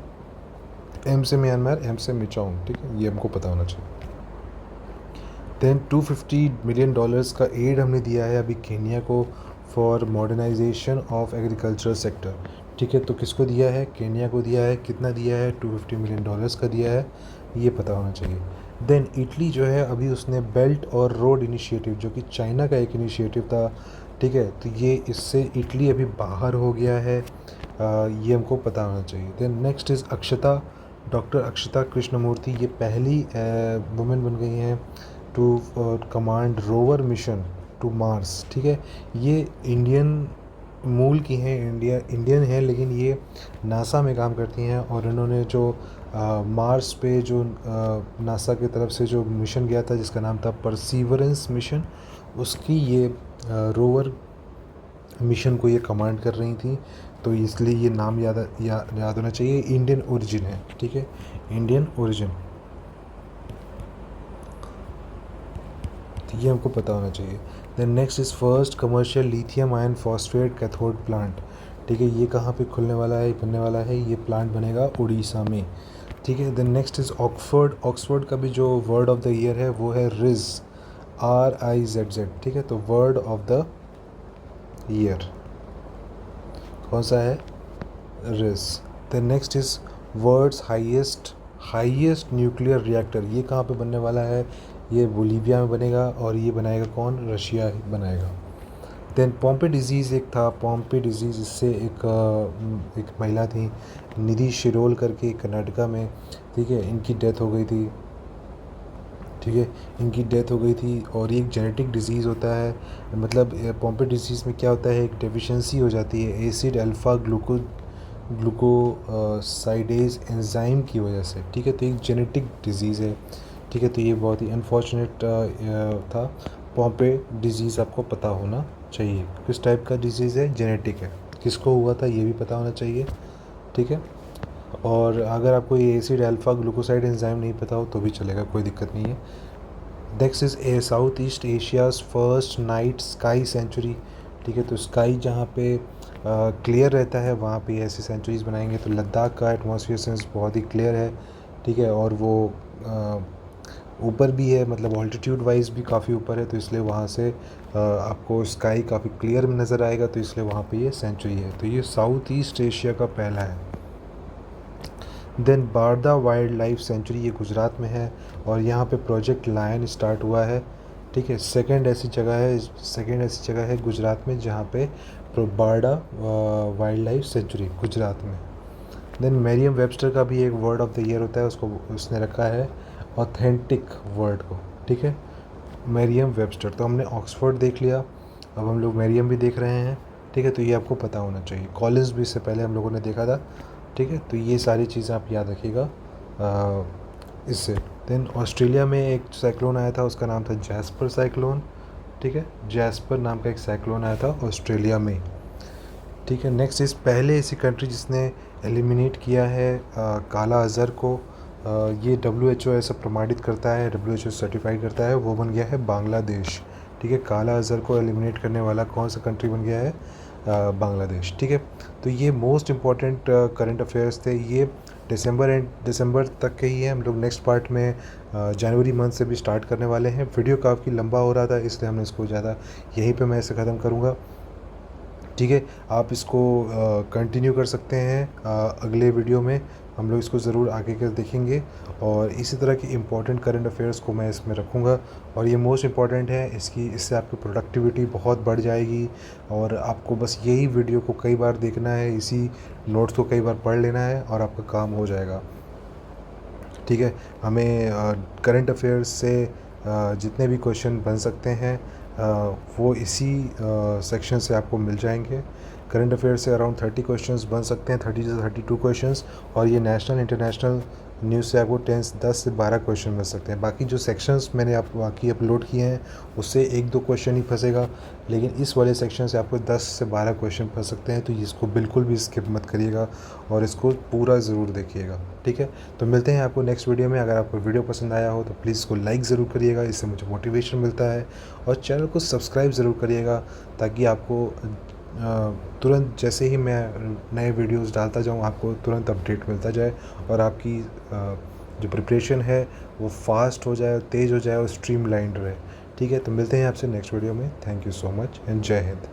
एम से म्यांमार, एम से मिचांग, ठीक है, ये हमको पता होना चाहिए। देन $250 मिलियन का एड हमने दिया है अभी केन्या को for modernization of agriculture sector, ठीक है। तो किसको दिया है, केन्या को दिया है, कितना दिया है, $250 मिलियन का दिया है, ये पता होना चाहिए। देन इटली जो है अभी उसने बेल्ट और रोड इनिशिएटिव, जो कि चाइना का एक इनिशिएटिव था, ठीक है, तो ये इससे इटली अभी बाहर हो गया है, ये हमको पता होना चाहिए। Then next is Akshata, doctor Akshata Krishnamurthy, ये पहली वुमेन बन गई हैं to command rover mission to Mars, ठीक है। ये इंडियन मूल की हैं, इंडियन है, लेकिन ये नासा में काम करती हैं, और इन्होंने जो मार्स पे जो नासा की तरफ से जो मिशन गया था जिसका नाम था परसीवरेंस मिशन, उसकी ये रोवर मिशन को ये कमांड कर रही थी, तो इसलिए ये नाम याद होना चाहिए, इंडियन ओरिजिन है, ठीक है, इंडियन ओरिजिन, तो ये हमको पता होना चाहिए। Then next is first commercial lithium ion phosphate cathode plant, ठीक है, ये कहाँ पे खुलने वाला है, बनने वाला है, ये प्लांट बनेगा उड़ीसा में, ठीक है। देन नेक्स्ट इज़ ऑक्सफोर्ड का भी जो वर्ड ऑफ द ईयर है वो है रिज, RIZZ, ठीक है। तो वर्ड ऑफ द ईयर कौन सा है, ridge. Then next is world's highest nuclear reactor, ये कहाँ पे बनने वाला है, ये बोलीविया में बनेगा, और ये बनाएगा कौन, रशिया बनाएगा। देन पॉम्पे डिजीज़ एक था, पॉम्पे डिजीज़, इससे एक महिला थी निधि शिरोल करके कर्नाटका में, ठीक है, इनकी डेथ हो गई थी, ठीक है, इनकी डेथ हो गई थी। और ये एक जेनेटिक डिजीज़ होता है, मतलब पॉम्पे डिजीज़ में क्या होता है, एक डेफिशिएंसी हो जाती है एसिड अल्फ़ा ग्लूकोसाइडेज एंजाइम की वजह से, ठीक है। तो एक जेनेटिक डिजीज़ है, ठीक है। तो ये बहुत ही अनफॉर्चुनेट था, पॉम्पे डिजीज़ आपको पता होना चाहिए, किस टाइप का डिजीज़ है, जेनेटिक है, किसको हुआ था ये भी पता होना चाहिए, ठीक है। और अगर आपको ये एसिड अल्फ़ा ग्लूकोसाइड एंजाइम नहीं पता हो तो भी चलेगा, कोई दिक्कत नहीं है। Next is south east Asia's first night sky sanctuary, ठीक है। तो स्काई जहाँ पे क्लियर रहता है वहाँ पे ऐसी सेंचुरीज़ बनाएंगे। तो लद्दाख का एटमॉस्फेयर सेंस बहुत ही क्लियर है, ठीक है, और वो ऊपर भी है, मतलब ऑल्टीट्यूड वाइज भी काफ़ी ऊपर है, तो इसलिए वहाँ से आपको स्काई काफ़ी क्लियर नज़र आएगा, तो इसलिए वहाँ पे ये सेंचुरी है। तो ये साउथ ईस्ट एशिया का पहला है। Then Barda wild life sanctuary, ये गुजरात में है, और यहाँ पे प्रोजेक्ट लायन स्टार्ट हुआ है, ठीक है। सेकंड ऐसी जगह है गुजरात में जहाँ पे Barda wild life sanctuary Gujarat में। देन मेरियम वेबस्टर का भी एक वर्ड ऑफ द ईयर होता है, उसको उसने रखा है ऑथेंटिक वर्ड को, ठीक है, मेरियम वेबस्टर। तो हमने ऑक्सफोर्ड देख लिया, अब हम लोग मेरियम भी देख रहे हैं, ठीक है। तो ये आपको पता होना चाहिए, कॉलिंस भी इससे पहले हम लोगों ने देखा था, ठीक है। तो ये सारी चीज़ें आप याद रखिएगा इससे। देन ऑस्ट्रेलिया में एक साइक्लोन आया था, उसका नाम था जैस्पर साइक्लोन, ठीक है, जैस्पर नाम का एक साइक्लोन आया था ऑस्ट्रेलिया में। ठीक है, नेक्स्ट इज़ पहले ऐसी कंट्री जिसने एलिमिनेट किया है काला अज़हर को। ये डब्ल्यू ऐसा प्रमाणित करता है, डब्ल्यू सर्टिफाई करता है, वो बन गया है बांग्लादेश। ठीक है, काला अज़हर को एलिमिनेट करने वाला कौन सा कंट्री बन गया है? बांग्लादेश। ठीक है, तो ये मोस्ट इम्पॉर्टेंट करंट अफेयर्स थे। ये दिसंबर तक के ही है। हम लोग नेक्स्ट पार्ट में जनवरी मंथ से भी स्टार्ट करने वाले हैं। वीडियो काफ़ी लंबा हो रहा था, इसलिए हमने इसको ज़्यादा यहीं पे मैं इसे ख़त्म करूँगा। ठीक है, आप इसको कंटिन्यू कर सकते हैं। अगले वीडियो में हम लोग इसको ज़रूर आगे कर देखेंगे और इसी तरह की इम्पोर्टेंट करंट अफेयर्स को मैं इसमें रखूँगा। और ये मोस्ट इम्पॉर्टेंट है, इससे आपकी प्रोडक्टिविटी बहुत बढ़ जाएगी और आपको बस यही वीडियो को कई बार देखना है, इसी नोट्स को कई बार पढ़ लेना है और आपका काम हो जाएगा। ठीक है, हमें करंट अफेयर्स से जितने भी क्वेश्चन बन सकते हैं वो इसी सेक्शन से आपको मिल जाएंगे। करंट अफेयर से अराउंड 30 क्वेश्चंस बन सकते हैं, 30 से 32 क्वेश्चंस। और ये नेशनल इंटरनेशनल न्यूज़ से आपको 10 से 12 क्वेश्चन मिल सकते हैं। बाकी जो सेक्शंस मैंने आप बाकी अपलोड किए हैं उससे 1-2 क्वेश्चन ही फंसेगा, लेकिन इस वाले सेक्शन से आपको 10 से 12 क्वेश्चन फंस सकते हैं। तो इसको बिल्कुल भी स्किप मत करिएगा और इसको पूरा ज़रूर देखिएगा। ठीक है, तो मिलते हैं आपको नेक्स्ट वीडियो में। अगर आपको वीडियो पसंद आया हो तो प्लीज़ इसको लाइक ज़रूर करिएगा, इससे मुझे मोटिवेशन मिलता है। और चैनल को सब्सक्राइब ज़रूर करिएगा ताकि आपको तुरंत जैसे ही मैं नए वीडियोस डालता जाऊं आपको तुरंत अपडेट मिलता जाए और आपकी जो प्रिपरेशन है वो फास्ट हो जाए, तेज़ हो जाए और स्ट्रीमलाइंड रहे। ठीक है, तो मिलते हैं आपसे नेक्स्ट वीडियो में। Thank you so much and जय हिंद।